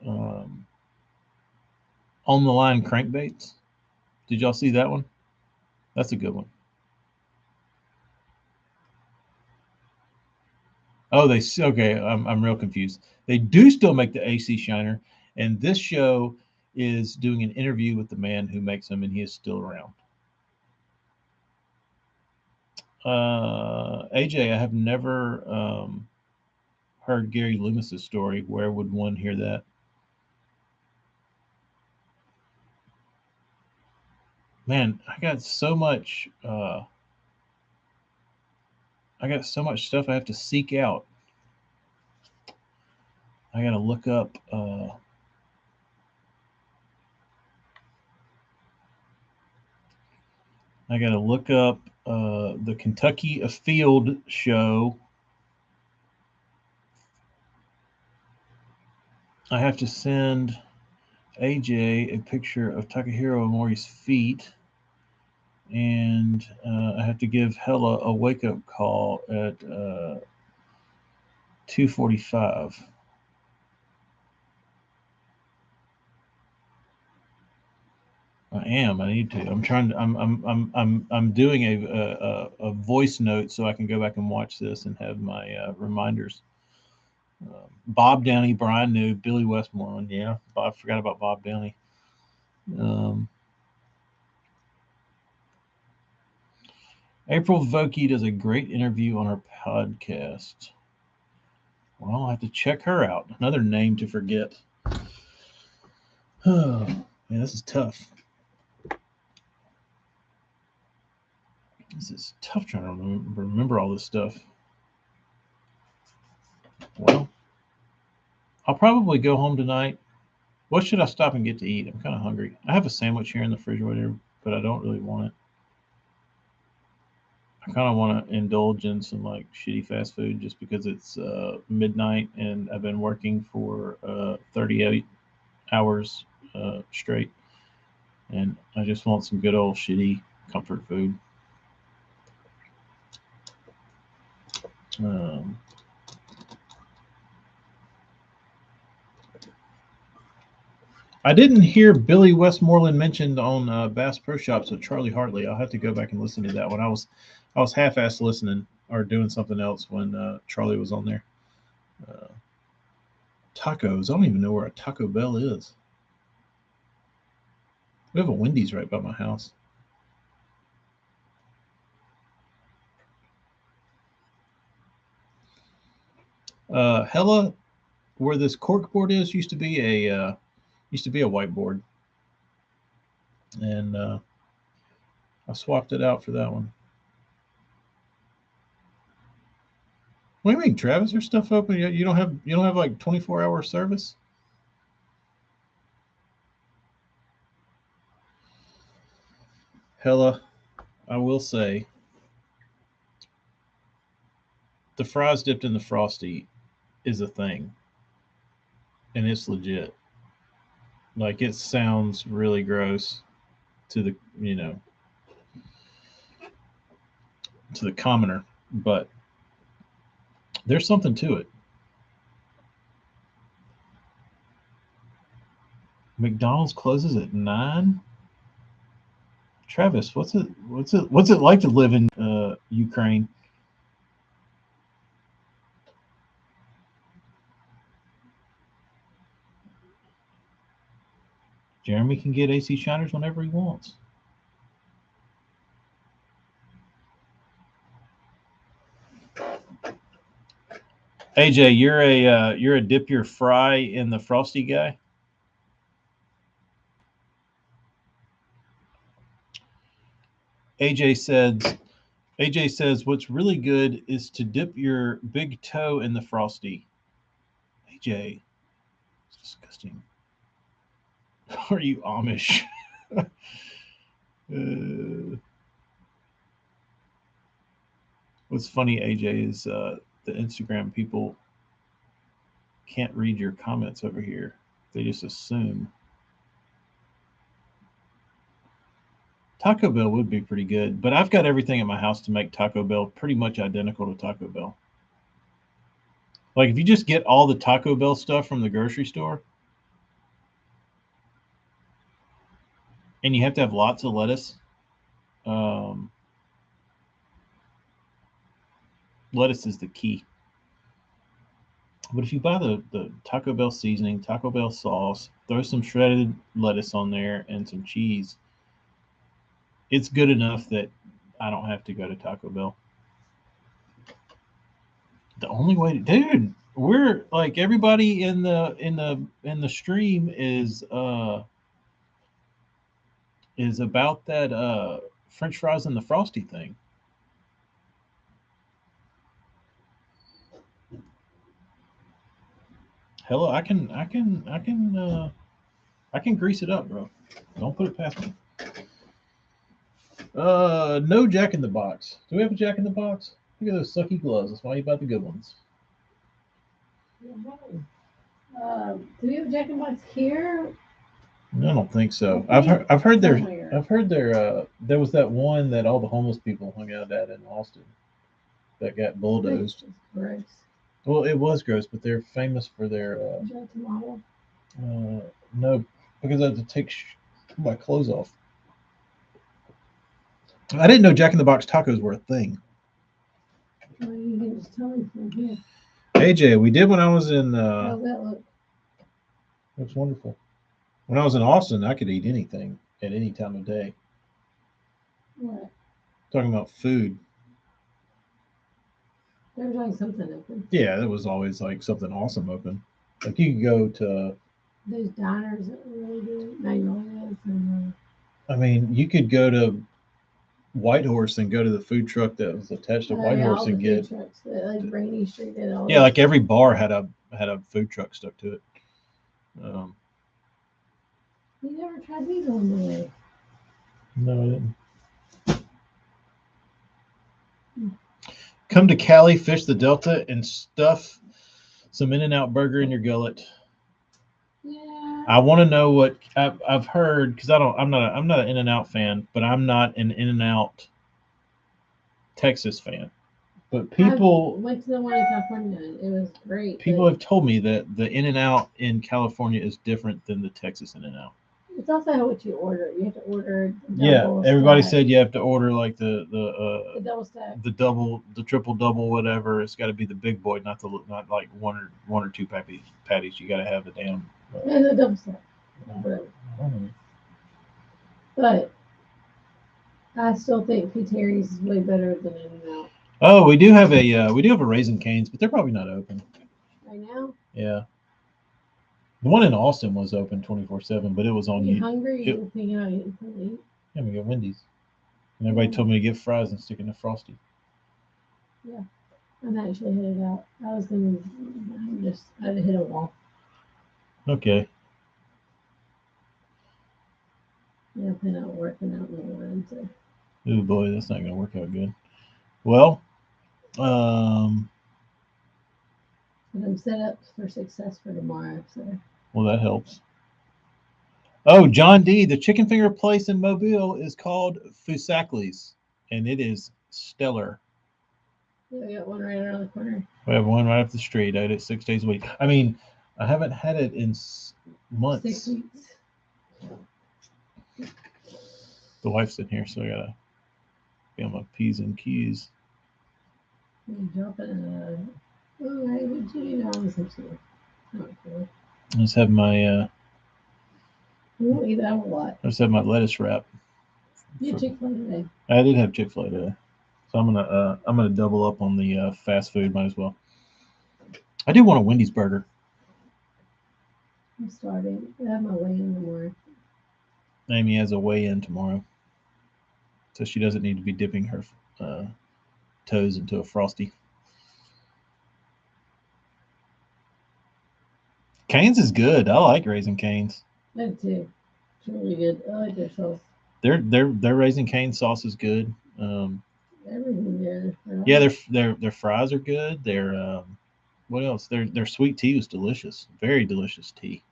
S1: um, On the Line Crankbaits? Did y'all see that one? That's a good one. Oh, they okay. I'm real confused. They do still make the AC Shiner, and this show is doing an interview with the man who makes them, and he is still around. AJ, I have never heard Gary Loomis's story. Where would one hear that? Man, I got so much. I got so much stuff I have to seek out. I got to look up. I got to look up the Kentucky Afield show. I have to send AJ a picture of Takahiro Omori's feet, and I have to give Hella a wake up call at 2:45. I am. I need to. I'm trying to. I'm doing a voice note so I can go back and watch this and have my reminders. Bob Downey, Brian New, Billy Westmoreland. Yeah, I forgot about Bob Downey. Um, April Vokey does a great interview on our podcast. Well, I'll have to check her out. Another name to forget. Oh, man, this is tough. This is tough trying to remember all this stuff. Well, I'll probably go home tonight. What should I stop and get to eat? I'm kind of hungry. I have a sandwich here in the refrigerator, but I don't really want it. I kind of want to indulge in some like shitty fast food just because it's midnight and I've been working for 38 hours straight, and I just want some good old shitty comfort food. Um, I didn't hear Billy Westmoreland mentioned on Bass Pro Shops with Charlie Hartley. I'll have to go back and listen to that one. I was half-assed listening or doing something else when Charlie was on there. Uh, Tacos. I don't even know where a Taco Bell is. We have a Wendy's right by my house. Hella, where this corkboard is, used to be a whiteboard, and I swapped it out for that one. What do you mean, Travis? There's stuff open. You don't have like 24-hour service? Hella, I will say, the fries dipped in the Frosty is a thing, and it's legit. Like it sounds really gross to the to the commoner, but there's something to it. McDonald's closes at 9. Travis, what's it like to live in Ukraine? Jeremy can get AC Shiners whenever he wants. AJ, you're a dip your fry in the Frosty guy. AJ says what's really good is to dip your big toe in the Frosty. AJ, it's disgusting. Are you Amish? What's funny, AJ, is the Instagram people can't read your comments over here. They just assume. Taco Bell would be pretty good, but I've got everything at my house to make Taco Bell pretty much identical to Taco Bell. Like if you just get all the Taco Bell stuff from the grocery store, and you have to have lots of lettuce. Lettuce is the key. But if you buy the Taco Bell seasoning, Taco Bell sauce, throw some shredded lettuce on there and some cheese, it's good enough that I don't have to go to Taco Bell. The only way to, dude, we're like everybody in the stream is about that French fries and the Frosty thing. Hello, I can grease it up, bro. Don't put it past me. No Jack in the Box. Do we have a Jack in the Box? Look at those sucky gloves. That's why you buy the good ones.
S2: Do we have Jack in the Box here?
S1: No, I don't think so. I've heard there was that one that all the homeless people hung out at in Austin that got bulldozed.
S2: Gross.
S1: Well, it was gross, but they're famous for their
S2: tomato.
S1: No, because I had to take my clothes off. I didn't know Jack in the Box tacos were a thing.
S2: Well, you can just tell me from here.
S1: AJ, we did when I was in.
S2: How's that look?
S1: Looks wonderful. When I was in Austin, I could eat anything at any time of day.
S2: What?
S1: Talking about food.
S2: There was always something open.
S1: Yeah, there was always like something awesome open. Like you could go to
S2: those diners that were really good, Magnolias, and.
S1: I mean, you could go to Whitehorse and go to the food truck that was attached to Whitehorse and get.
S2: Food trucks, like Rainy Street did all.
S1: Yeah, like every bar had a food truck stuck to it.
S2: You never tried these on the way.
S1: No, I didn't. Come to Cali, fish the Delta, and stuff some In-N-Out burger in your gullet.
S2: Yeah.
S1: I want to know what I've heard because I'm not an In-N-Out fan, but I'm not an In-N-Out Texas fan. But people
S2: I went to the one in California and it was great.
S1: People have told me that the In-N-Out in California is different than the Texas In-N-Out.
S2: It's also what you order. You have to order.
S1: Yeah, everybody said you have to order like the
S2: double stack,
S1: the triple double, whatever. It's got to be the big boy, not like one or two patties. You got to have the damn.
S2: And the double stack, whatever. But I still think P. Terry's is way better than In-N-Out.
S1: Oh, we do have a Raising Cane's, but they're probably not open
S2: right now.
S1: Yeah. The one in Austin was open 24/7, but it was on.
S2: You hungry? You thinking about eating something?
S1: Yeah, we got Wendy's. And everybody told me to get fries and stick in the Frosty.
S2: I'm actually headed out. I'd hit a wall.
S1: Okay.
S2: Yeah, I've been out working out in the morning, so
S1: Oh boy, that's not gonna work out good. Well, um,
S2: but I'm set up for success for tomorrow. So
S1: well that helps. Oh, John D. The chicken finger place in Mobile is called Fusakli's, and it is stellar.
S2: yeah, we got one right around the corner.
S1: We have one right up the street. I eat it 6 days a week. I mean, I haven't had it in months.
S2: 6 weeks.
S1: The wife's in here, so I gotta be on my P's and Q's.
S2: You drop it in oh, I would you know on some sort. Not cool.
S1: I just have my
S2: We won't eat that a lot.
S1: I just have my lettuce wrap.
S2: You had Chick-fil-A today.
S1: I did have Chick-fil-A today, so I'm gonna double up on the fast food. Might as well. I do want a Wendy's burger.
S2: I'm starting. I have my weigh in tomorrow.
S1: Amy has a weigh-in tomorrow, so she doesn't need to be dipping her toes into a Frosty. Cane's is good. I like Raising Cane's.
S2: I do too. It's really good. I like their sauce.
S1: Their Raising Cane sauce is good.
S2: Everything there.
S1: Yeah, their fries are good. What else? Their sweet tea was delicious. Very delicious tea.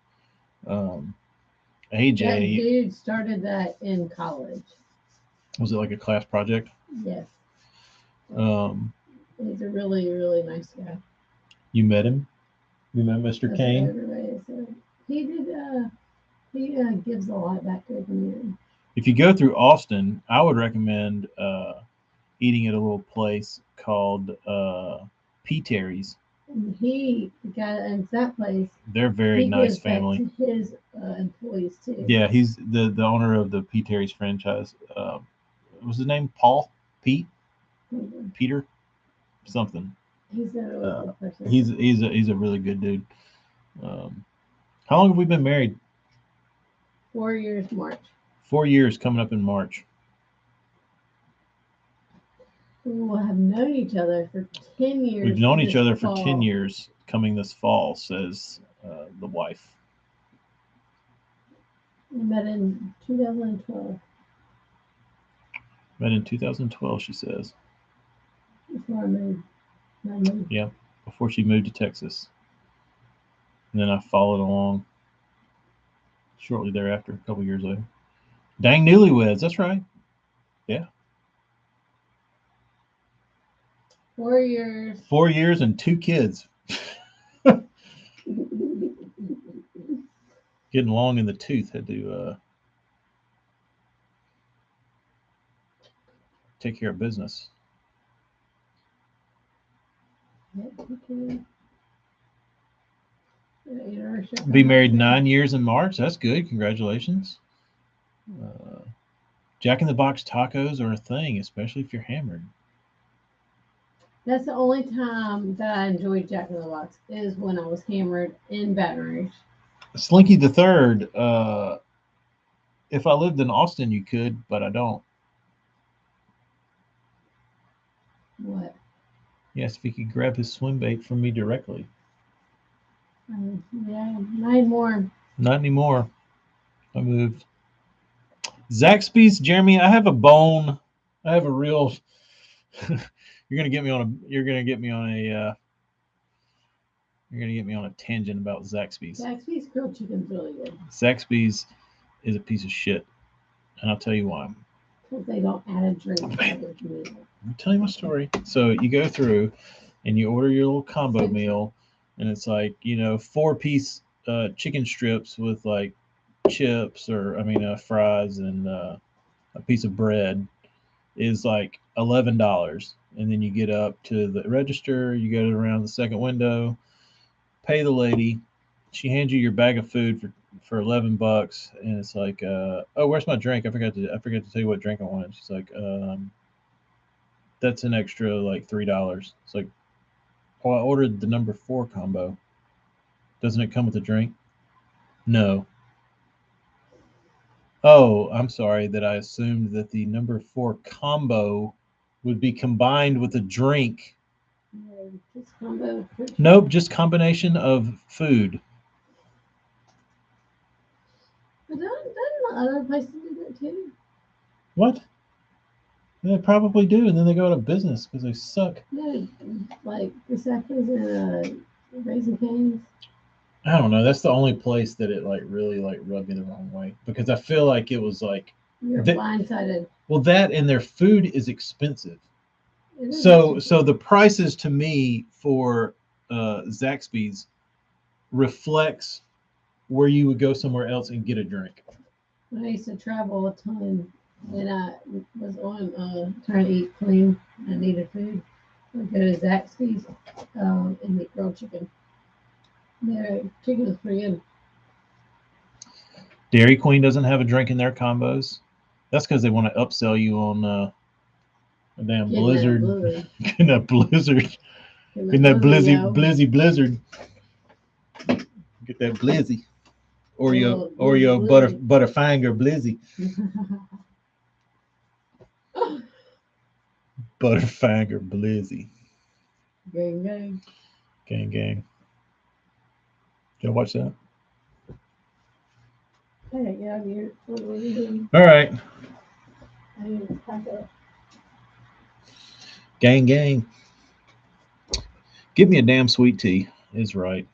S2: That
S1: AJ,
S2: dude started that in college.
S1: was it like a class project?
S2: Yes.
S1: Um,
S2: He's a really, really nice guy.
S1: you met him? You met Mr.
S2: That's what
S1: Kane?
S2: everybody said. He did. He gives a lot back to the community.
S1: If you go through Austin, I would recommend eating at a little place called P. Terry's.
S2: And the guy that owns that place,
S1: They're a very
S2: he
S1: nice
S2: gives
S1: family.
S2: back to his employees too.
S1: Yeah, he's the owner of the P. Terry's franchise. What was his name? Paul? Pete?
S2: Mhm.
S1: Peter? Something.
S2: He's a really good person.
S1: He's a really good dude. How long have we been married?
S2: 4 years March.
S1: 4 years coming up in March.
S2: We will have known each other for 10 years.
S1: We've known each
S2: this
S1: other for
S2: fall.
S1: 10 years coming this fall, says the wife.
S2: We met in 2012
S1: Met in 2012, she says.
S2: before I moved.
S1: Yeah, before she moved to Texas. And then I followed along shortly thereafter, a couple years later. Dang newlyweds, that's right.
S2: 4 years.
S1: 4 years and 2 kids. Getting long in the tooth. Had to take care of business. Be married 9 years in March. That's good. Congratulations. Jack in the Box tacos are a thing, especially if you're hammered.
S2: That's the only time that I enjoyed Jack in the Box is when I was hammered in Baton Rouge.
S1: Slinky the Third. If I lived in Austin, you could, but I don't.
S2: What?
S1: Yes, if he could grab his swim bait from me directly.
S2: Yeah, 9 more.
S1: Not anymore. I moved. Zaxby's, Jeremy. I have a bone. I have a real. You're gonna get me on a. You're gonna get me on a. You're gonna get me on a tangent about Zaxby's.
S2: Zaxby's grilled chicken's really good.
S1: Zaxby's is a piece of shit, and I'll tell you why.
S2: Because they don't add a drink to their meal.
S1: Let me tell you my story. So you go through, and you order your little combo meal, and it's like 4-piece chicken strips with like chips fries and a piece of bread is like $11. And then you get up to the register, you go around the second window, pay the lady, she hands you your bag of food for $11, and it's like, oh, where's my drink? I forgot to tell you what drink I wanted. She's like, that's an extra like $3. It's like, oh, I ordered the number 4 combo. Doesn't it come with a drink? No. Oh, I'm sorry that I assumed that the number 4 combo would be combined with a drink.
S2: Just combo.
S1: Nope, just combination of food.
S2: But don't other places do that too?
S1: What? They probably do, and then they go out of business because they suck.
S2: No, like Giuseppe's and Raising Cane's.
S1: I don't know. That's the only place that it like really like rubbed me the wrong way because I feel like it was like
S2: You're
S1: That-
S2: blindsided.
S1: well that and their food is expensive.
S2: It is
S1: So
S2: expensive.
S1: the prices to me for Zaxby's reflects where you would go somewhere else and get a drink.
S2: When I used to travel a ton and I was on trying to eat clean, I needed food. I'd go to Zaxby's and eat grilled chicken. Their chicken is pretty good.
S1: Dairy Queen doesn't have a drink in their combos. That's because they want to upsell you on a damn
S2: Getting
S1: Blizzard.
S2: that Blizzard.
S1: Getting that Blizzard.
S2: Getting
S1: Getting that
S2: yo.
S1: Blizzard. Get that Blizzy. Oreo
S2: Oh,
S1: Oreo
S2: Blizzy.
S1: Butterfinger Blizzy. Butterfinger Blizzy.
S2: Gang, gang.
S1: Gang gang. Did I watch that?
S2: Hey, yeah, what are we doing?
S1: All right.
S2: I need to pack up.
S1: Gang gang. Give me a damn sweet tea is right.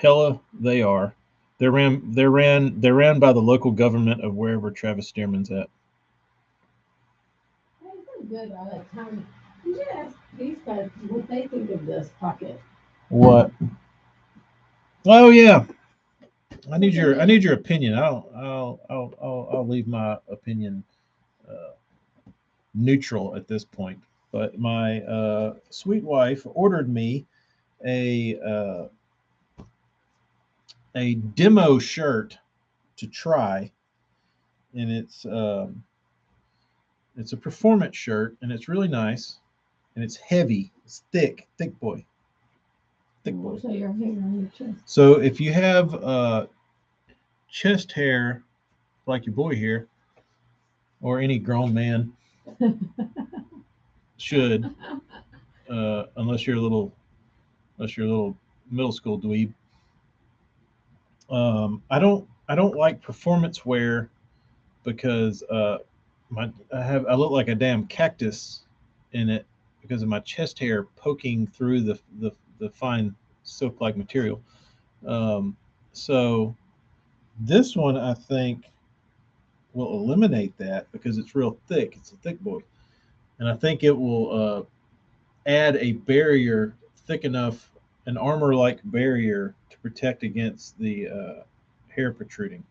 S1: Hella, they are. They're ran by the local government of wherever Travis Stearman's at.
S2: Hey, pretty good. I like time. You should ask these guys what they think of this pocket.
S1: What? Oh yeah. I need your opinion. I'll leave my opinion uh, neutral at this point. But my sweet wife ordered me a a demo shirt to try, and it's a performance shirt, and it's really nice, and it's heavy, it's thick boy, thick boy.
S2: So your hair on your chest.
S1: So if you have chest hair like your boy here, or any grown man should, unless you're a little middle school dweeb. I don't like performance wear because I look like a damn cactus in it because of my chest hair poking through the fine silk like material. Um, so this one I think will eliminate that because it's real thick. It's a thick boy, and I think it will add a barrier thick enough, an armor-like barrier to protect against the hair protruding.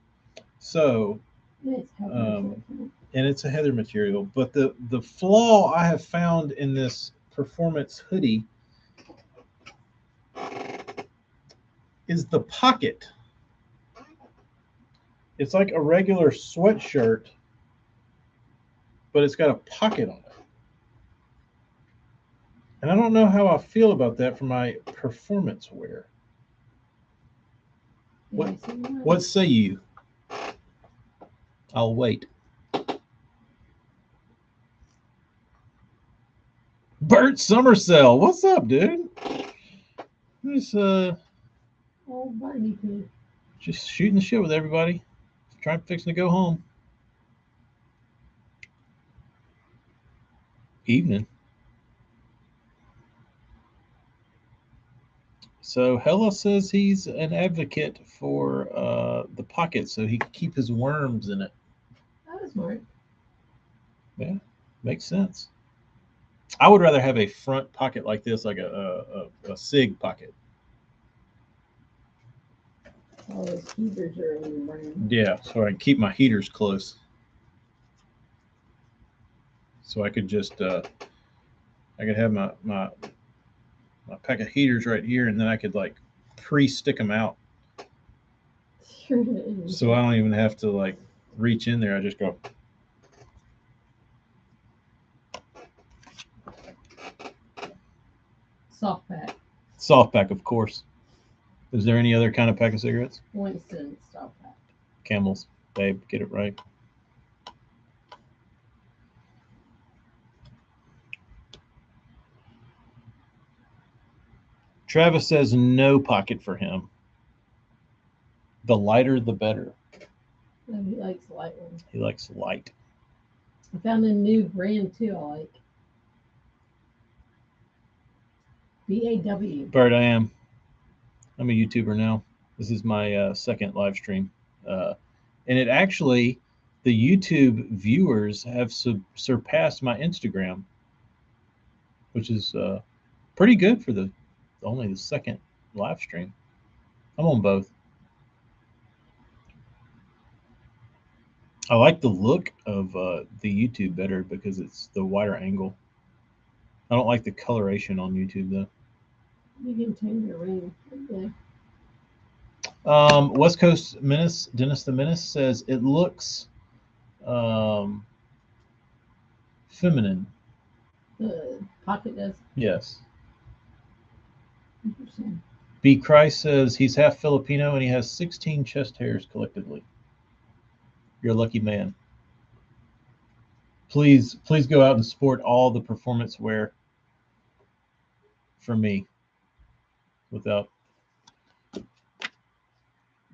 S1: So,
S2: It's
S1: and it's a heather material. But the flaw I have found in this performance hoodie is the pocket. It's like a regular sweatshirt, but it's got a pocket on it. And I don't know how I feel about that for my performance wear. What say you? I'll wait. Bert Summersell, what's up, dude? Just
S2: Oh, Barney poo.
S1: just shooting the shit with everybody. Trying fixing to go home. Evening. So Hella says he's an advocate for the pocket so he can keep his worms in it.
S2: That was smart.
S1: Yeah, makes sense. I would rather have a front pocket like this, like a SIG pocket.
S2: All those heaters are in your brain.
S1: Yeah, so I can keep my heaters close. So I could just I could have my pack of heaters right here, and then I could like pre-stick them out, so I don't even have to like reach in there. I just go.
S2: Soft pack.
S1: Soft pack, of course. Is there any other kind of pack of cigarettes?
S2: Winston soft pack.
S1: camels, babe. Get it right. Travis says no pocket for him. The lighter, the better.
S2: No, he likes light ones.
S1: He likes light.
S2: I found a new brand too. I like BAW.
S1: Bert, I'm a YouTuber now. This is my second live stream. And it actually, the YouTube viewers have surpassed my Instagram, which is pretty good for only the second live stream. I'm on both. I like the look of the YouTube better because it's the wider angle. I don't like the coloration on YouTube though.
S2: You can change your ring. Yeah.
S1: West Coast Menace, Dennis the Menace says it looks feminine.
S2: The pocket does.
S1: Yes.
S2: Interesting.
S1: B. Christ says he's half Filipino and he has 16 chest hairs collectively. You're a lucky man. Please go out and sport all the performance wear for me without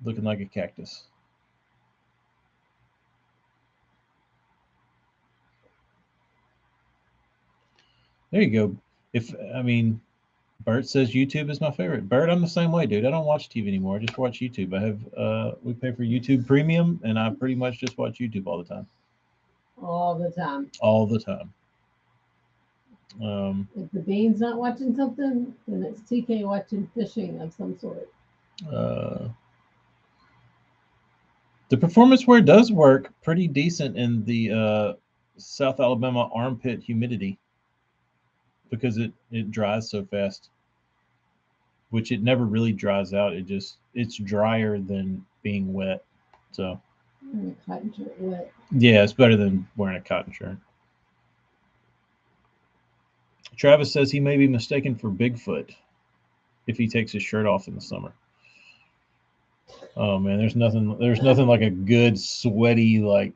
S1: looking like a cactus. There you go. Bert says YouTube is my favorite. Bert, I'm the same way, dude. I don't watch TV anymore. I just watch YouTube. I have we pay for YouTube Premium, and I pretty much just watch YouTube all the time.
S2: All the time.
S1: All the time.
S2: If the Bean's not watching something, then it's TK watching fishing of some sort.
S1: The performance wear does work pretty decent in the South Alabama armpit humidity because it dries so fast, which it never really dries out. It's drier than being wet. So
S2: A cotton shirt wet.
S1: yeah, it's better than wearing a cotton shirt. Travis says he may be mistaken for Bigfoot if he takes his shirt off in the summer. Oh man, there's nothing like a good sweaty like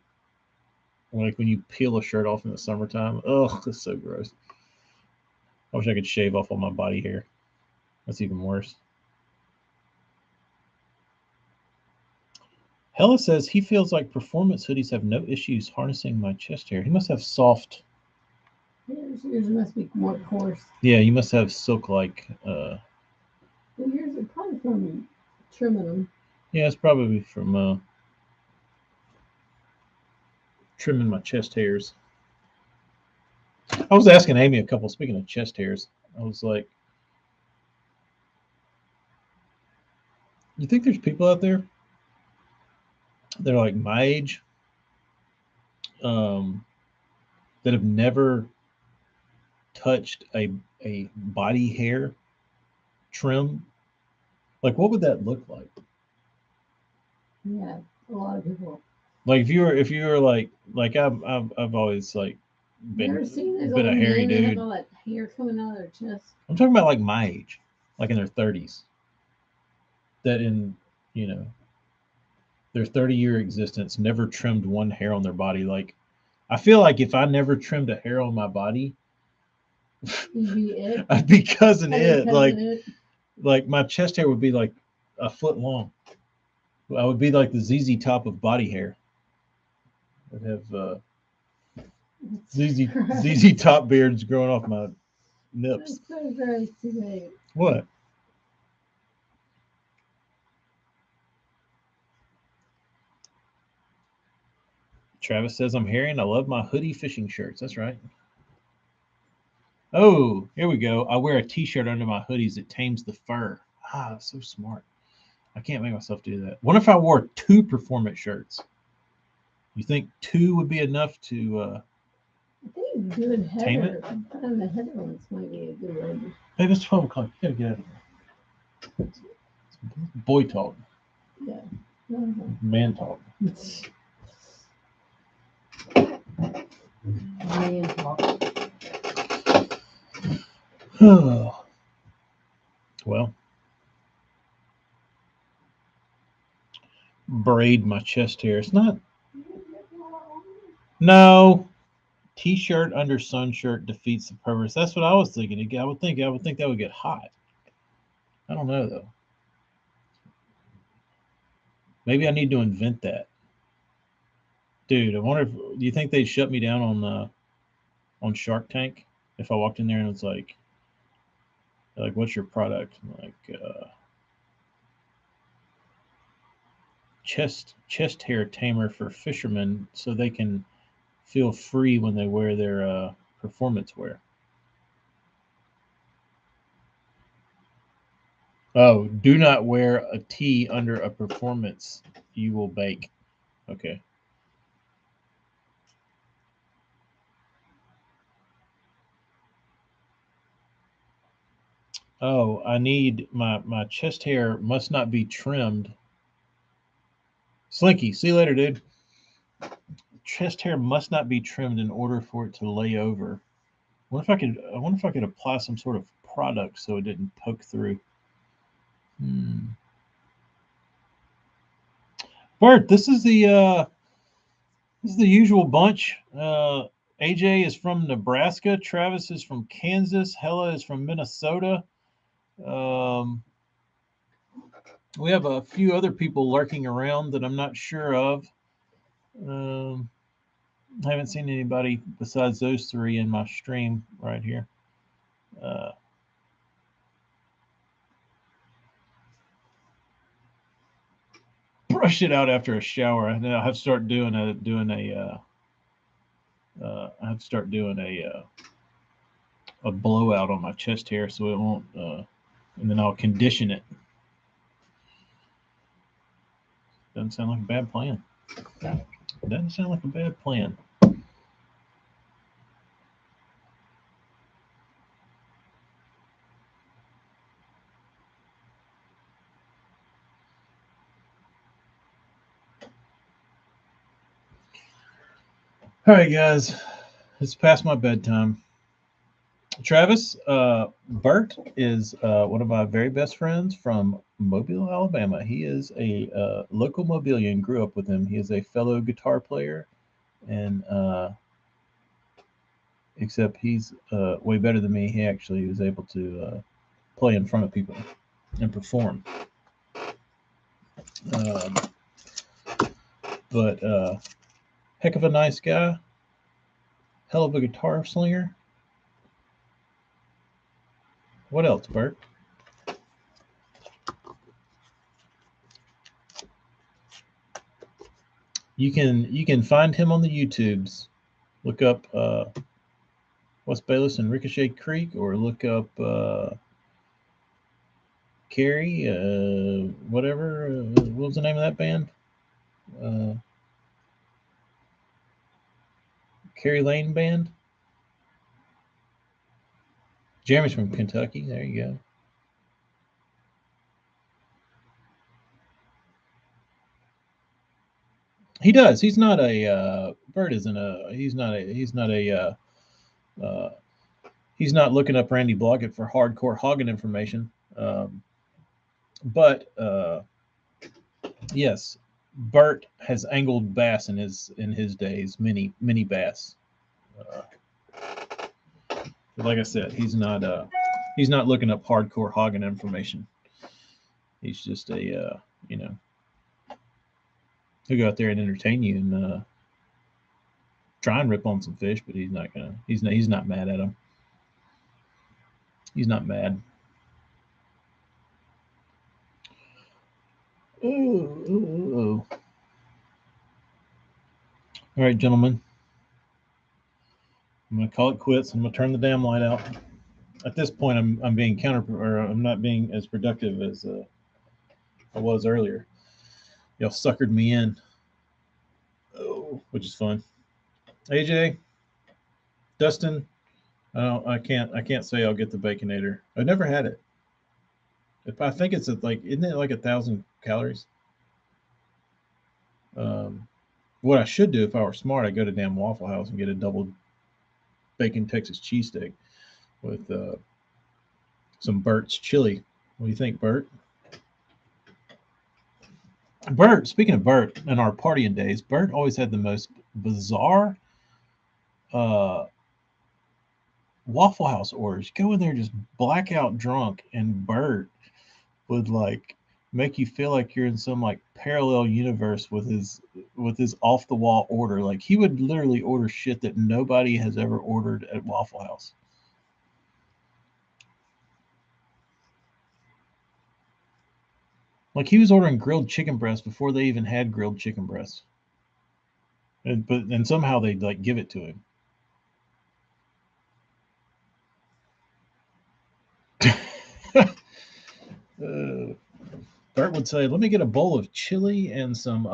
S1: when you peel a shirt off in the summertime. Oh, that's so gross. I wish I could shave off all my body hair. That's even worse. Hella says he feels like performance hoodies have no issues harnessing my chest hair. He must have soft.
S2: Yours must be more coarse.
S1: Yeah, you must have silk-like.
S2: Well, yours are probably from trimming them.
S1: Yeah, it's probably from trimming my chest hairs. I was asking Amy speaking of chest hairs, I was like, you think there's people out there that are like my age that have never touched a body hair trim? Like, what would that look like?
S2: Yeah, a lot of people.
S1: Like if you were like I've always like been a hairy dude.
S2: Have all that hair coming out of their chest.
S1: I'm talking about like my age, like in their 30s. That in their 30-year existence never trimmed one hair on their body. Like I feel like if I never trimmed a hair on my body, I'd be cousin it. Like my chest hair would be like a foot long. I would be like the ZZ Top of body hair. I'd have ZZ Top beards growing off my nips.
S2: That's so gross today.
S1: What? Travis says I'm hairy and I love my hoodie fishing shirts. That's right. Oh, here we go. I wear a t-shirt under my hoodies. It tames the fur. Ah, that's so smart. I can't make myself do that. What if I wore 2 performance shirts? You think 2 would be enough to
S2: I think doing
S1: tame
S2: header,
S1: it?
S2: put on the header ones might be a good one.
S1: Hey, it's 12 o'clock. You gotta get out of here. It's boy talk.
S2: Yeah.
S1: Man talk.
S2: Man talk.
S1: Well, braid my chest hair. It's not. No. T-shirt under sun shirt defeats the purpose. That's what I was thinking. I would think that would get hot. I don't know though. Maybe I need to invent that. Dude, I wonder if do you think they'd shut me down on Shark Tank if I walked in there and it's like what's your product? Like chest hair tamer for fishermen so they can feel free when they wear their performance wear. Oh, do not wear a tee under a performance. You will bake. Okay. Oh, I need my chest hair must not be trimmed. Slinky, see you later, dude. Chest hair must not be trimmed in order for it to lay over. I wonder if I could apply some sort of product so it didn't poke through. Bert, this is the usual bunch. AJ is from Nebraska. Travis is from Kansas. Hella is from Minnesota. We have a few other people lurking around that I'm not sure of. I haven't seen anybody besides those three in my stream right here. Brush it out after a shower. And then I have to start doing a blowout on my chest hair so it won't. And then I'll condition it. Doesn't sound like a bad plan. Doesn't sound like a bad plan. All right, guys, it's past my bedtime. Travis, Bert is one of my very best friends from Mobile, Alabama. He is a local Mobilian, grew up with him. He is a fellow guitar player, and except he's way better than me. He actually was able to play in front of people and perform. But heck of a nice guy, hell of a guitar slinger. What else, Bert? You can find him on the YouTubes. Look up West Bayless and Ricochet Creek, or look up Carrie, whatever. What was the name of that band? Carrie Lane Band. Jeremy's from Kentucky. There you go. He does. He's not a Bert isn't a. He's not a. He's not a. He's not looking up Randy Blockett for hardcore hogging information. But yes, Bert has angled bass in his days, many bass. Like I said, he's not looking up hardcore hogging information. He's just a he'll go out there and entertain you and try and rip on some fish, but he's not mad at them. He's not mad. Oh. All right, gentlemen. I'm gonna call it quits. I'm gonna turn the damn light out. At this point, I'm being I'm not being as productive as I was earlier. Y'all suckered me in, which is fun. AJ, Dustin, I can't say I'll get the Baconator. I've never had it. I think it's isn't it like 1,000 calories? What I should do if I were smart, I'd go to damn Waffle House and get a double bacon Texas cheesesteak with some Bert's chili. What do you think, Bert? Bert, speaking of Bert, in our partying days, Bert always had the most bizarre uh, Waffle House orders. You go in there just blackout drunk, and Bert would like make you feel like you're in some like parallel universe with his off the wall order. Like he would literally order shit that nobody has ever ordered at Waffle House. Like he was ordering grilled chicken breasts before they even had grilled chicken breasts. And somehow they'd like give it to him. uh, Bert would say, "Let me get a bowl of chili and some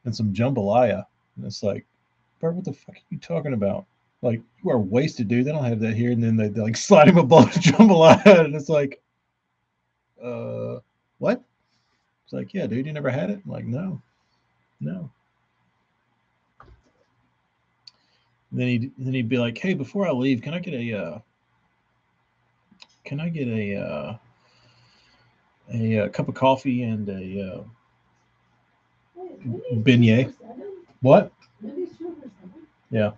S1: jambalaya." And it's like, Bert, what the fuck are you talking about? Like, you are wasted, dude. They don't have that here. And then they like slide him a bowl of jambalaya, and it's like, uh, what? It's like, yeah, dude, you never had it. I'm like, no, no. And then he'd be like, hey, before I leave, can I get a cup of coffee and a beignet? What? Yeah.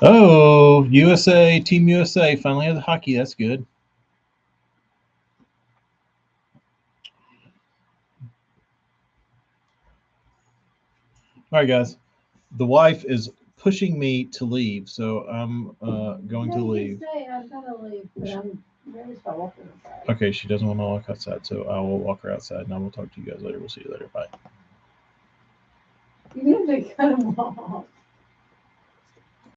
S1: Oh, USA, Team USA finally has hockey. That's good. All right, guys. The wife is pushing me to leave, so I'm going to leave.
S2: I've got to leave, but I'm ready to start walking outside.
S1: Okay, she doesn't want to walk outside, so I will walk her outside, and I will talk to you guys later. We'll see you later. Bye.
S2: You need to cut them off.